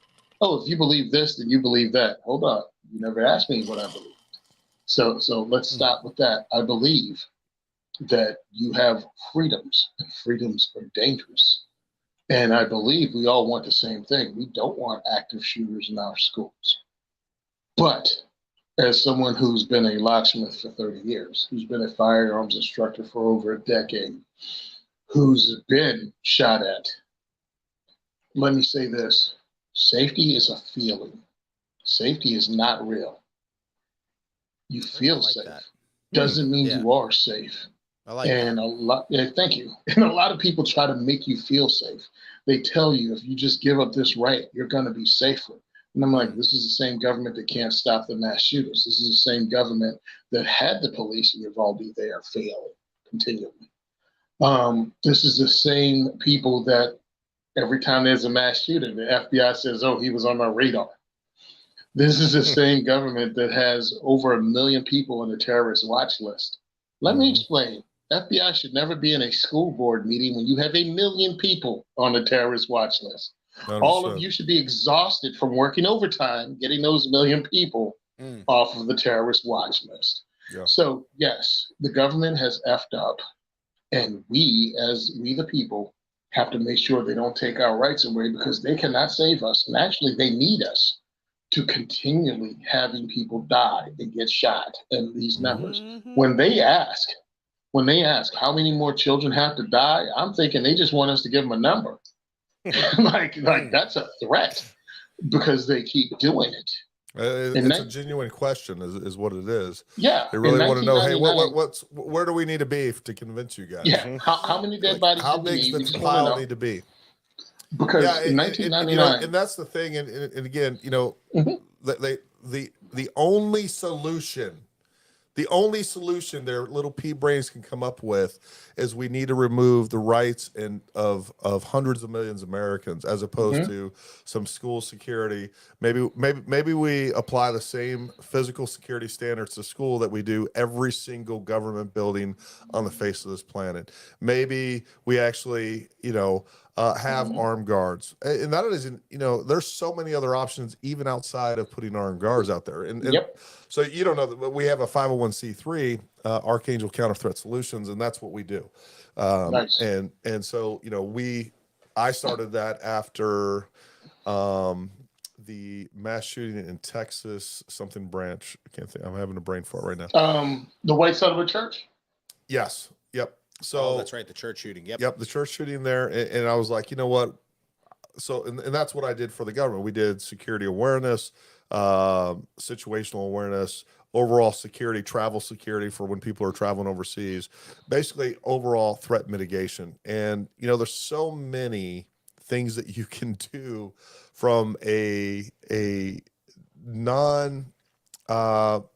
Oh, if you believe this, then you believe that. Hold on. You never asked me what I believe. So let's stop with that. I believe that you have freedoms, and freedoms are dangerous. And I believe we all want the same thing. We don't want active shooters in our schools. But as someone who's been a locksmith for 30 years, who's been a firearms instructor for over a decade, who's been shot at, let me say this: safety is a feeling. Safety is not real. You feel like safe. that. Doesn't mean Yeah. you are safe. I like And that. a lot, yeah, thank you. And a lot of people try to make you feel safe. They tell you, if you just give up this right, you're going to be safer. And I'm like, this is the same government that can't stop the mass shooters. This is the same government that had the police in Uvalde there failing continually. This is the same people that every time there's a mass shooting, the FBI says, oh, he was on my radar. This is the same government that has over 1 million people on the terrorist watch list. Let me explain. FBI should never be in a school board meeting when you have 1 million people on the terrorist watch list. 100%. All of you should be exhausted from working overtime, getting those 1 million people off of the terrorist watch list. Yeah. So yes, the government has effed up, and we the people have to make sure they don't take our rights away, because they cannot save us. And actually they need us to continually having people die and get shot in these numbers. When they ask how many more children have to die, I'm thinking they just want us to give them a number. like that's a threat, because they keep doing it. It's a genuine question, is what it is. Yeah, They really want to know, hey, 1999 where do we need to be to convince you guys? Yeah, how many dead bodies How do we big need? We does the just wanna pile know. need to be? Because in and, 1999, and that's the thing. And again, the only solution their little pea brains can come up with is we need to remove the rights of hundreds of millions of Americans, as opposed to some school security. Maybe we apply the same physical security standards to school that we do every single government building on the face of this planet. Maybe we actually, have armed guards, and that isn't, there's so many other options even outside of putting armed guards out there. And so you don't know that we have a 501c3, Archangel Counter Threat Solutions, and that's what we do. Nice. And so I started that after the mass shooting in Texas, something branch. I can't think. I'm having a brain fart right now. the white side of a church. Yes. Yep. So that's right. The church shooting. Yep. The church shooting there. And I was like, you know what? So, and that's what I did for the government. We did security awareness, situational awareness, overall security, travel security for when people are traveling overseas, basically overall threat mitigation. And, there's so many things that you can do from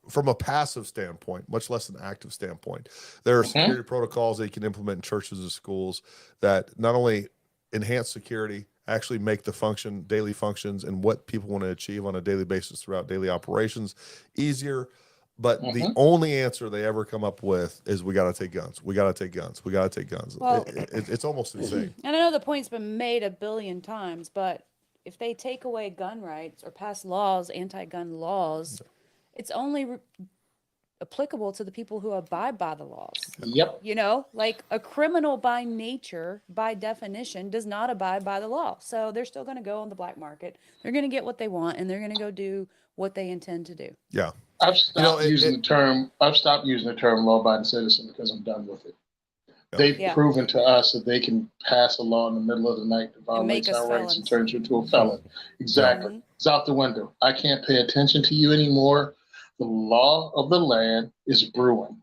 from a passive standpoint, much less an active standpoint. There are security protocols that you can implement in churches and schools that not only enhance security, actually make the daily functions and what people want to achieve on a daily basis throughout daily operations easier, But the only answer they ever come up with is we got to take guns. We got to take guns. We got to take guns. Well, It's almost insane. And I know the point's been made a billion times, but if they take away gun rights or pass laws, anti-gun laws, it's only applicable to the people who abide by the laws. Yep. You know, like a criminal by nature, by definition, does not abide by the law. So they're still going to go on the black market. They're going to get what they want, and they're going to go do what they intend to do. Yeah. I've stopped using the term law-abiding citizen because I'm done with it. They've proven to us that they can pass a law in the middle of the night that violates our rights and turns you into a felon. Exactly. It's out the window. I can't pay attention to you anymore. The law of the land is brewing.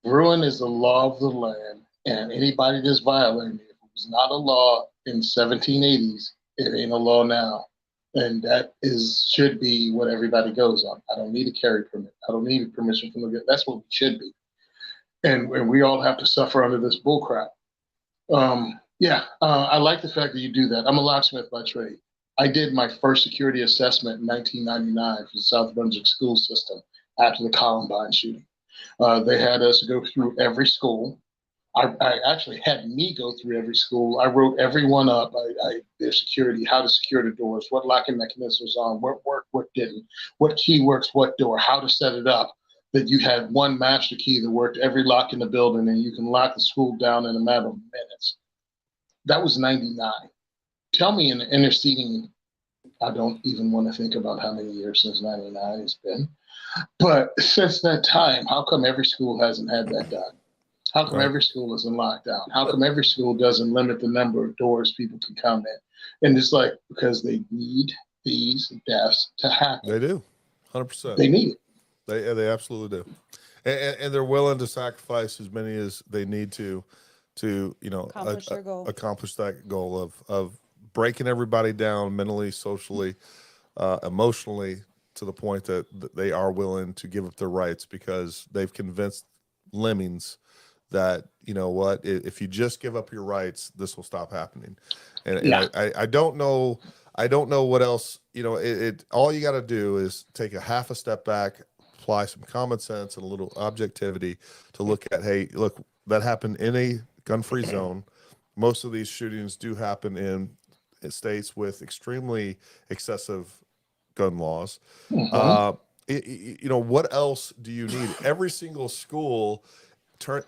Brewing is the law of the land, and anybody that's violating it, if it was not a law in 1780s, it ain't a law now. And that should be what everybody goes on. I don't need a carry permit. I don't need a permission from the. That's what we should be. And we all have to suffer under this bullcrap. I like the fact that you do that. I'm a locksmith by trade. I did my first security assessment in 1999 for the South Brunswick school system after the Columbine shooting. They had us go through every school. I actually had me go through every school. I wrote everyone up. Their security, how to secure the doors, what locking mechanisms on, what worked, what didn't, what key works, what door, how to set it up. That you had one master key that worked every lock in the building, and you can lock the school down in a matter of minutes. That was 99. Tell me in the interceding, I don't even want to think about how many years since 99 it's been. But since that time, how come every school hasn't had that done? How come every school isn't locked down? How come every school doesn't limit the number of doors people can come in? And it's like, because they need these deaths to happen. They do, 100%. They need it. They absolutely do, and they're willing to sacrifice as many as they need to accomplish that goal of breaking everybody down mentally, socially, emotionally, to the point that they are willing to give up their rights because they've convinced lemmings that, you know what, if you just give up your rights, this will stop happening. And I don't know what else, all you got to do is take a half a step back, apply some common sense and a little objectivity to look at, hey, look, that happened in a gun-free zone. Most of these shootings do happen in states with extremely excessive gun laws. What else do you need? Every single school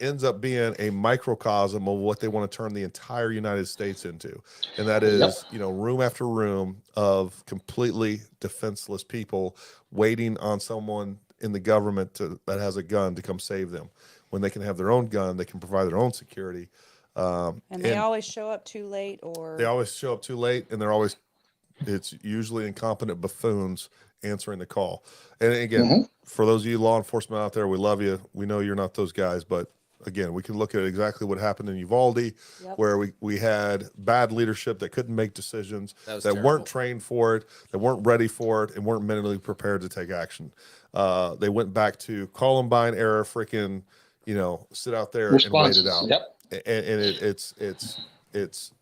ends up being a microcosm of what they want to turn the entire United States into. And that is, room after room of completely defenseless people waiting on someone in the government that has a gun to come save them. When they can have their own gun, they can provide their own security. And they always show up too late, or they always show up too late, and it's usually incompetent buffoons answering the call. And again, for those of you law enforcement out there, we love you. We know you're not those guys, but again, we can look at exactly what happened in Uvalde, where we had bad leadership that couldn't make decisions, that weren't trained for it, that weren't ready for it, and weren't mentally prepared to take action. They went back to Columbine era, freaking, sit out there and wait it out. And it's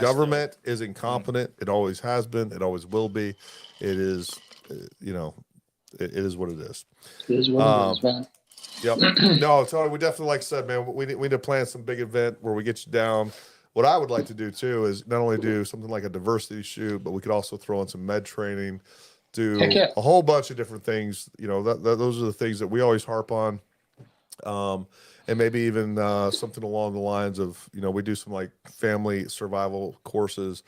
government is incompetent. It always has been. It always will be. It is, it is what it is. It is what it is, man. Yep. No, Tony, we definitely, like I said, man, we need to plan some big event where we get you down. What I would like to do too is not only do something like a diversity shoot, but we could also throw in some med training, do a whole bunch of different things. Those are the things that we always harp on. And maybe even something along the lines of, we do some like family survival courses,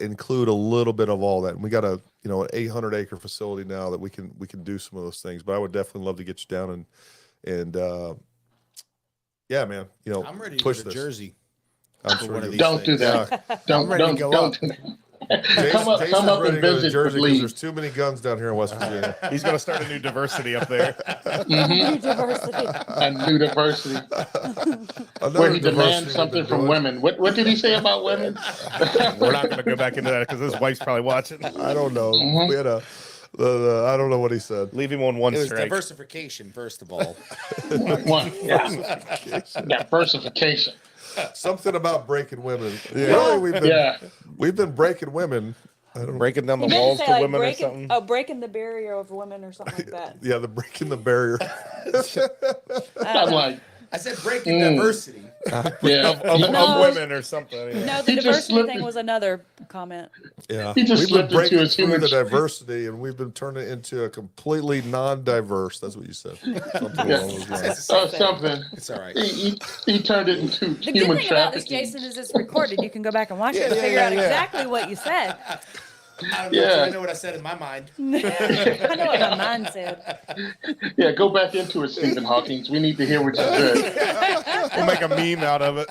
include a little bit of all that. And we got an 800-acre facility now that we can do some of those things. But I would definitely love to get you down and yeah, man, I'm ready to push go to this. Jersey. I'm sure don't do that. Don't do that. Jason's come up ready and to go to visit, Jersey because please. there's too many guns down here in West Virginia. He's going to start a new diversity up there. new diversity. A new diversity. Where he demands something from women. What did he say about women? We're not going to go back into that because his wife's probably watching. I don't know. We had I don't know what he said. Leave him on one It was strike. diversification, first of all. Diversification. Something about breaking women. Really, we've been breaking women Breaking down the He meant to walls say, to like, women or breaking, something. oh, breaking the barrier of women or something like that. Yeah, the breaking the barrier. I'm like, I said breaking diversity. yeah. Of No. women or something. Yeah. No, the He just diversity slipped thing it. was another comment. Yeah, He just we've been slipped into breaking his through human the streak. diversity, and we've been turning it into a completely non-diverse. That's what you said. Something Yeah. along those lines. It's the same thing. Something. It's all right. He turned it into The human good thing about this, trafficking. Jason, is it's recorded. You can go back and watch it and figure out exactly what you said. I don't know, Yeah. I know what I said in my mind. I know what my mind said. Yeah, go back into it, Stephen Hawking. We need to hear what you said. We'll make a meme out of it.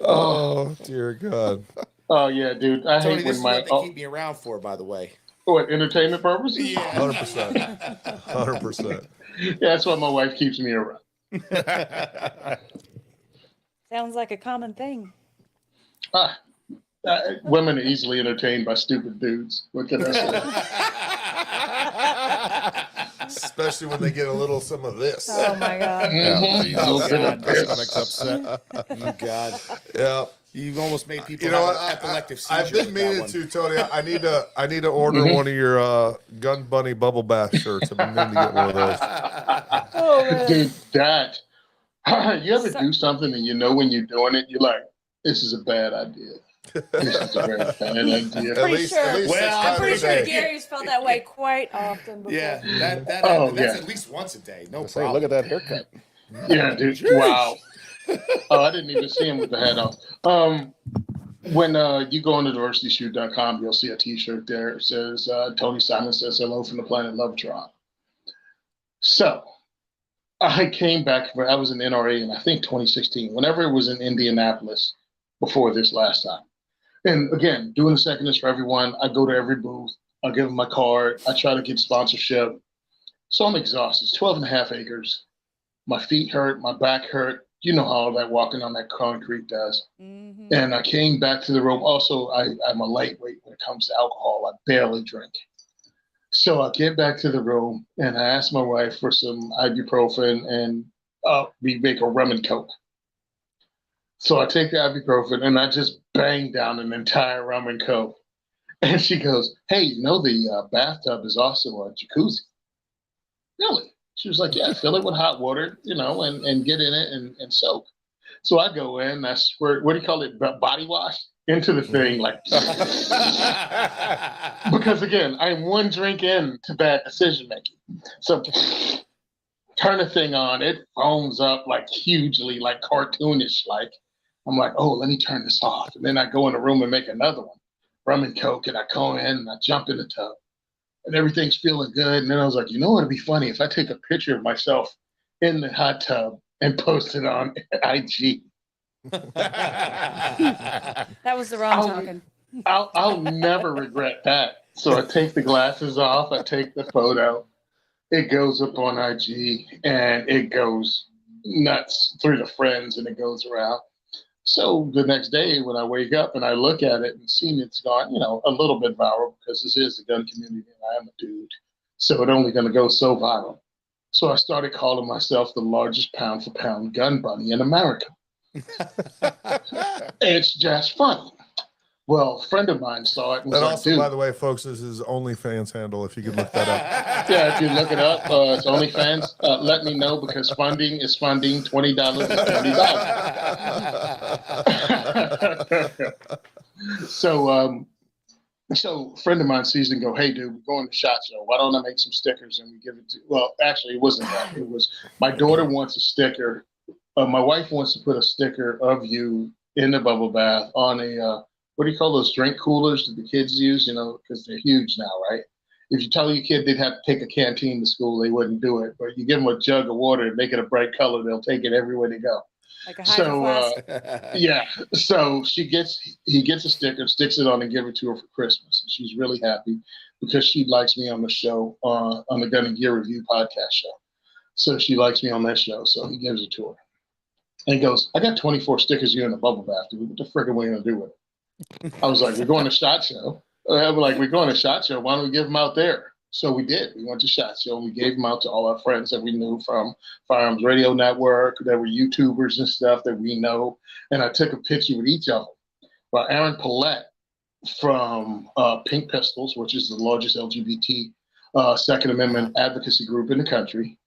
Oh dear God! Oh yeah, dude. I Tony, hate this when is my what they keep me around for, by the way. what entertainment purposes. Yeah. 100%, 100%. Yeah, that's why my wife keeps me around. Sounds like a common thing. Women are easily entertained by stupid dudes. What can I say? Especially when they get a little some of this. Oh my God. Mhm. Oh, Little bit God. of That's this. stomach's upset. You God. Yeah. You've almost made people You know have what? an epileptic seizure. I've been with that meaning one. to, Tony. I need to order one of your Gun Bunny bubble bath shirts. I've been meaning to get one of those. Oh man. Dude, that. You ever do something and you know when you're doing it, you're like, this is a bad idea. This is a very bad idea. At least Well, six I'm times I'm pretty a sure day. Gary's felt that way quite often before. Yeah, that Oh, that's yeah. at least once a day. No Say, problem. look at that haircut. Yeah, dude. Wow. Oh, I didn't even see him with the hat on. When you go on to diversityshoot.com, you'll see a T-shirt there. It says, Tony Simon says hello from the planet Lovetron. So I came back, I was in NRA in, I think, 2016, whenever it was in Indianapolis before this last time. And again, doing the secondist for everyone. I go to every booth. I'll give them my card. I try to get sponsorship. So I'm exhausted. It's 12 and a half acres. My feet hurt. My back hurt. You know how all that walking on that concrete does. Mm-hmm. And I came back to the room. Also, I'm a lightweight when it comes to alcohol. I barely drink. So I get back to the room and I ask my wife for some ibuprofen and we make a rum and coke. So I take the ibuprofen and I just bang down an entire rum and coke. And she goes, hey, you know, the bathtub is also a jacuzzi. Really? She was like, yeah, fill it with hot water, you know, and get in it and soak. So I go in, I squirt, what do you call it, body wash into the thing, like, because again, I'm one drink into bad decision making. So turn the thing on, it foams up like hugely, like cartoonish, like, I'm like, oh, let me turn this off. And then I go in the room and make another one, rum and coke, and I go in and I jump in the tub. And everything's feeling good. And then I was like, you know what would be funny if I take a picture of myself in the hot tub and post it on IG. That was the wrong talking. I'll never regret that. So I take the glasses off, I take the photo, it goes up on IG, and it goes nuts through the friends, and it goes around. So the next day when I wake up and I look at it and see it's gone, you know, a little bit viral because this is the gun community and I am a dude. So it's only going to go so viral. So I started calling myself the largest pound for pound gun bunny in America. It's just funny. Well, a friend of mine saw it and was And like, also, dude. by the way, folks, this is OnlyFans handle. If you could look that up. Yeah, if you look it up, it's OnlyFans. Let me know because funding is funding. $20 is $20. So a friend of mine sees it and go, hey, dude, we're going to SHOT Show. Why don't I make some stickers and we give it to? Well, actually, it wasn't that. It was my daughter wants a sticker. My wife wants to put a sticker of you in the bubble bath on a what do you call those drink coolers that the kids use? You know, because they're huge now, right? If you tell your kid they'd have to take a canteen to school, they wouldn't do it. But you give them a jug of water and make it a bright color, they'll take it everywhere they go. Like a hydro flask. Yeah. So he gets a sticker, sticks it on, and give it to her for Christmas. And she's really happy because she likes me on the show, on the Gun and Gear Review podcast show. So she likes me on that show. So he gives it to her. And he goes, I got 24 stickers here in the bubble bath, dude. What the frick are we gonna do with it? I was like, we're going to SHOT Show. I'm like, we're going to SHOT Show. Why don't we give them out there? So we did. We went to SHOT Show and we gave them out to all our friends that we knew from Firearms Radio Network, that were YouTubers and stuff that we know. And I took a picture with each of them. Well, Aaron Paulette from Pink Pistols, which is the largest LGBT Second Amendment advocacy group in the country.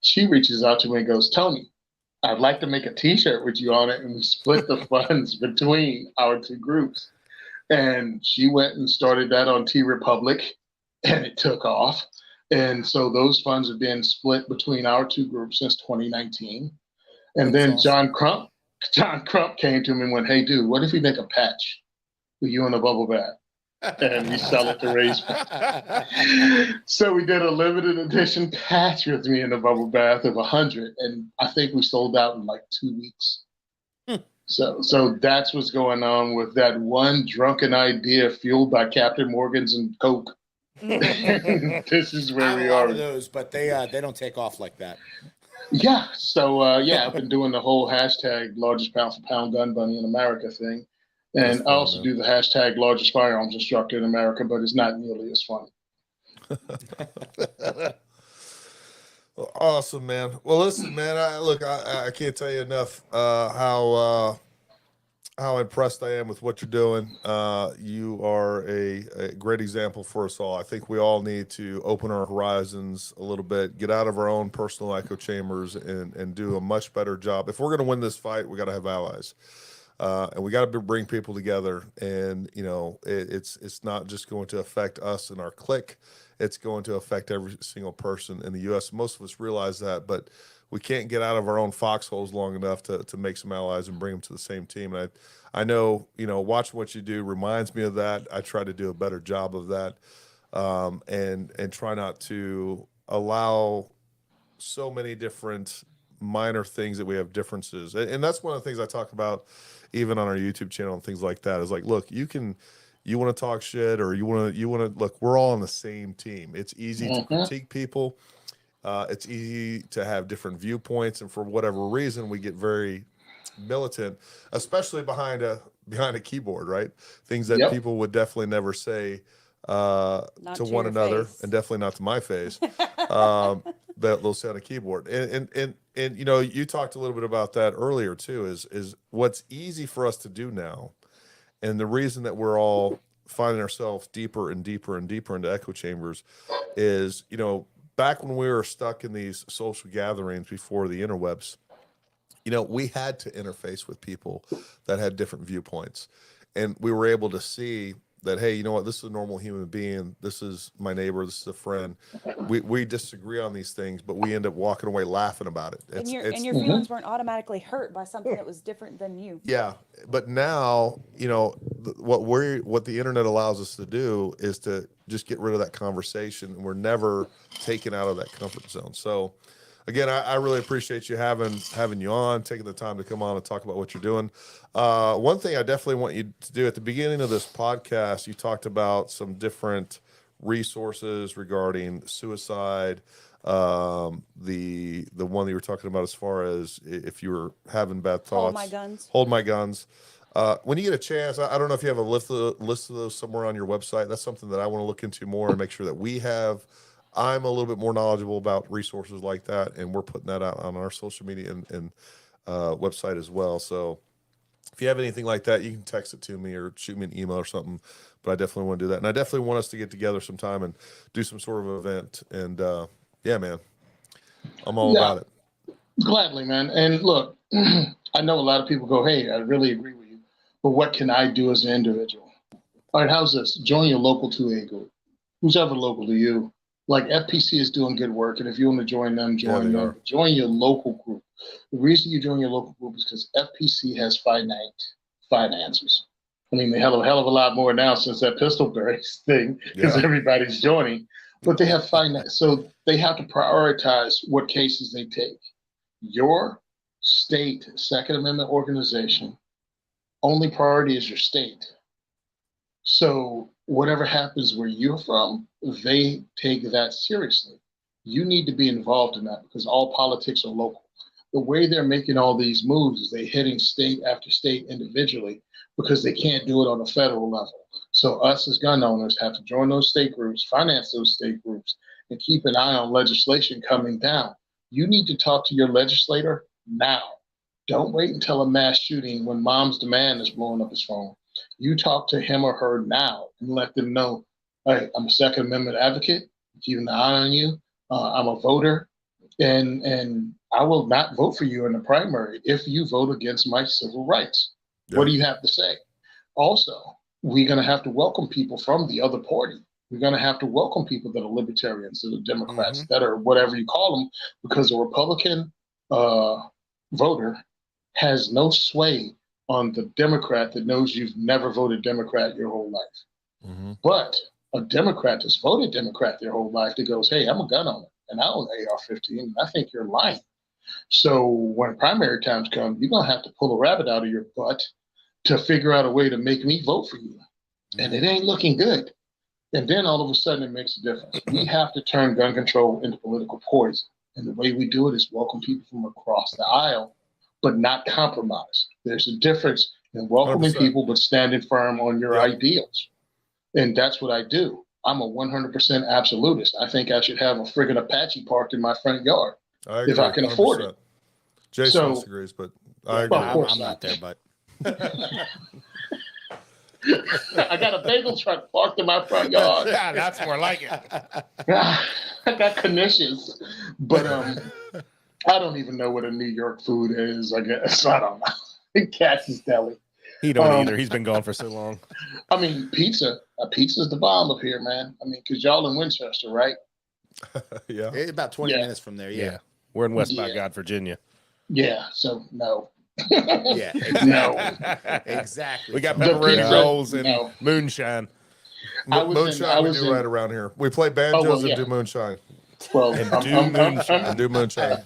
She reaches out to me and goes, Tony, I'd like to make a T-shirt with you on it, and we split the funds between our two groups. And she went and started that on T Republic, and it took off. And so those funds have been split between our two groups since 2019. And then awesome. John Crump came to me and went, hey, dude, what if we make a patch with you in a bubble bath? And we sell it to raise funds. So we did a limited edition patch with me in the bubble bath of 100. And I think we sold out in like 2 weeks. So that's what's going on with that one drunken idea fueled by Captain Morgan's and Coke. This is where we are. Of those, but they don't take off like that. Yeah. So I've been doing the whole hashtag largest pound for pound gun bunny in America thing. And I also do the hashtag largest firearms instructor in America, but it's not nearly as funny. Well, awesome, man. Well, listen, man, I can't tell you enough how impressed I am with what you're doing. You are a great example for us all. I think we all need to open our horizons a little bit, get out of our own personal echo chambers, and do a much better job. If we're going to win this fight, we got to have allies. And we got to bring people together. And, you know, it's not just going to affect us and our clique. It's going to affect every single person in the U.S. Most of us realize that, but we can't get out of our own foxholes long enough to make some allies and bring them to the same team. And I know, you know, watching what you do reminds me of that. I try to do a better job of that, and try not to allow so many different minor things that we have differences. And that's one of the things I talk about even on our YouTube channel and things like that, is like, look, you want to talk shit, or you want to look, we're all on the same team. It's easy to critique people. It's easy to have different viewpoints, and for whatever reason, we get very militant, especially behind a keyboard, right? Things that people would definitely never say to one another, and definitely not to my face. That they'll say on a keyboard. And you know, you talked a little bit about that earlier too, is what's easy for us to do now. And the reason that we're all finding ourselves deeper and deeper and deeper into echo chambers is, you know, back when we were stuck in these social gatherings before the interwebs, you know, we had to interface with people that had different viewpoints. And we were able to see that, hey, you know what, this is a normal human being. This is my neighbor. This is a friend. We disagree on these things, but we end up walking away laughing about it. And your feelings weren't automatically hurt by something that was different than you. Yeah. But now, you know, what the internet allows us to do is to just get rid of that conversation, and we're never taken out of that comfort zone. So again, I really appreciate you having you on, taking the time to come on and talk about what you're doing. One thing I definitely want you to do at the beginning of this podcast, you talked about some different resources regarding suicide. The one that you were talking about as far as if you were having bad thoughts. Hold my guns. When you get a chance, I don't know if you have a list of those somewhere on your website. That's something that I want to look into more and make sure that we have. I'm a little bit more knowledgeable about resources like that, and we're putting that out on our social media and website as well. So if you have anything like that, you can text it to me or shoot me an email or something. But I definitely want to do that. And I definitely want us to get together sometime and do some sort of event. And yeah, man, I'm all about it. Gladly, man. And look, I know a lot of people go, hey, I really agree with you, but what can I do as an individual? All right, how's this? Join your local 2A group. Who's ever local to you? Like FPC is doing good work, and if you want to join them, join them. Join your local group. The reason you join your local group is because FPC has finite finances. I mean, they have a hell of a lot more now since that pistol berries thing, because everybody's joining. But they have finite, so they have to prioritize what cases they take. Your state Second Amendment organization, only priority is your state. So whatever happens where you're from, they take that seriously. You need to be involved in that because all politics are local. The way they're making all these moves is they're hitting state after state individually because they can't do it on a federal level. So us as gun owners have to join those state groups, finance those state groups, and keep an eye on legislation coming down. You need to talk to your legislator now. Don't wait until a mass shooting when mom's demand is blowing up his phone. You talk to him or her now and let them know, hey, I'm a Second Amendment advocate, keeping an eye on you. I'm a voter, and I will not vote for you in the primary if you vote against my civil rights. Yeah. What do you have to say? Also, we're going to have to welcome people from the other party. We're going to have to welcome people that are libertarians, that are Democrats, that are whatever you call them, because a Republican voter has no sway on the Democrat that knows you've never voted Democrat your whole life. But a Democrat that's voted Democrat their whole life that goes, hey, I'm a gun owner and I own an AR-15, and I think you're lying. So when primary times come, you're going to have to pull a rabbit out of your butt to figure out a way to make me vote for you. And it ain't looking good. And then all of a sudden it makes a difference. We have to turn gun control into political poison. And the way we do it is welcome people from across the aisle, but not compromise. There's a difference in welcoming 100%. people, but standing firm on your ideals. And that's what I do. I'm a 100% absolutist. I think I should have a friggin' Apache parked in my front yard if I can afford it. Jason disagrees, but I agree. I'm not there, but I got a bagel truck parked in my front yard. Yeah, that's more like it. I got connections, but I don't even know what a New York food is. I guess I don't know. Cass's Deli. He don't either. He's been gone for so long. I mean, pizza. Pizza's the bomb up here, man. I mean, because y'all in Winchester, right? Yeah. it's about 20 minutes from there. Yeah. We're in West by God, Virginia. Yeah. So no. Yeah. Exactly. No. Exactly. We got The pepperoni pizza, rolls and no. moonshine. Moonshine we do right around here. We play banjos yeah. and do moonshine. Well, And do moonshine.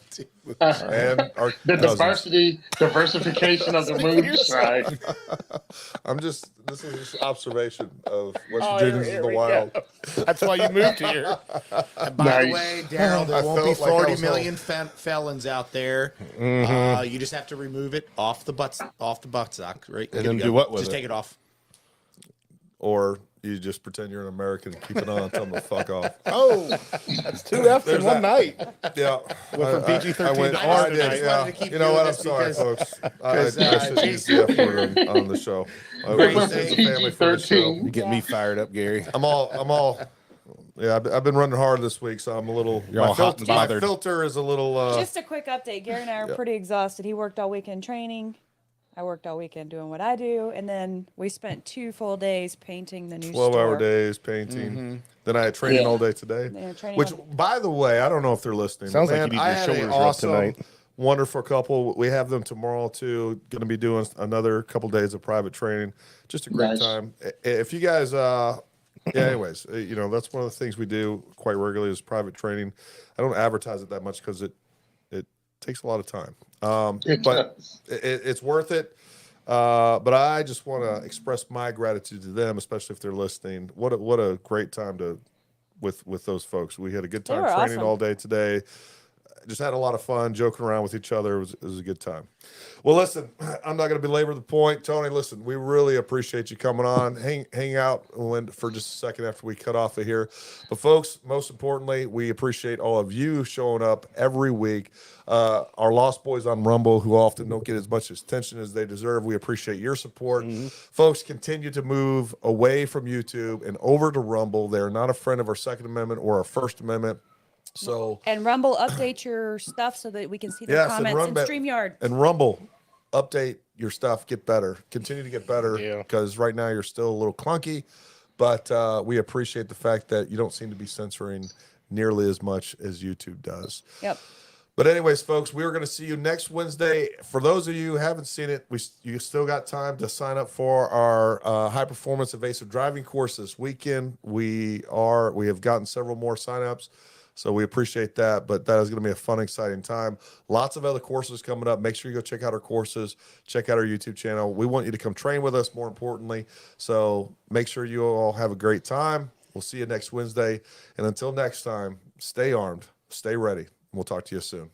And our the cousins. diversification of the moonshine. This is just observation of West Oh, Virginians in here the we wild. go. That's why you moved here. And by the Nice. way, Daryl, there I won't be felt like I 40 was million felons out there. You just have to remove it off the buttstock, right? And Good then to do go. what with Just it? take it off. Or you just pretend you're an American and keep it on and tell them to fuck off. Oh, that's 2 F's in one night. Yeah. Went from PG-13 I went, to I R did, tonight. yeah. wanted to keep You know what? doing I'm this sorry, because- folks. I shouldn't use the F word on the show. Great. This is a family friendly show. PG-13. You get me fired up, Gary. I'm all. Yeah, I've been running hard this week, so I'm a little. You're all hot and my bothered. filter is a little. Just a quick update. Gary and I are pretty exhausted. He worked all weekend training. I worked all weekend doing what I do, and then we spent 2 full days painting the new 12-hour store. days painting. Then I had training all day today. Yeah, training Which, all- by the way, I don't know if they're listening. Sounds but like you man, need your I had an shoulders rubbed awesome, tonight. wonderful couple. We have them tomorrow too. Going to be doing another couple days of private training. Just a great Nice. time. If you guys, anyways, that's one of the things we do quite regularly is private training. I don't advertise it that much because it takes a lot of time. But it's worth it. But I just want to express my gratitude to them, especially if they're listening. What a great time with those folks. We had a good time were training awesome. all day today. Just had a lot of fun joking around with each other. It was a good time. Well, listen, I'm not going to belabor the point. Tony, listen, we really appreciate you coming on. Hang out for just a second after we cut off of here. But folks, most importantly, we appreciate all of you showing up every week. Our Lost Boys on Rumble, who often don't get as much attention as they deserve, we appreciate your support. Folks, continue to move away from YouTube and over to Rumble. They're not a friend of our Second Amendment or our First Amendment. So And Rumble, update your stuff so that we can see their Yes, comments in Rumble- StreamYard. And Rumble, update your stuff, get better, continue to get better. Yeah. Because right now you're still a little clunky, but we appreciate the fact that you don't seem to be censoring nearly as much as YouTube does. Yep. But anyways, folks, we're going to see you next Wednesday. For those of you who haven't seen it, you still got time to sign up for our high performance evasive driving course this weekend. We have gotten several more signups. So we appreciate that, but that is going to be a fun, exciting time. Lots of other courses coming up. Make sure you go check out our courses, check out our YouTube channel. We want you to come train with us, more importantly. So make sure you all have a great time. We'll see you next Wednesday. And until next time, stay armed, stay ready. We'll talk to you soon.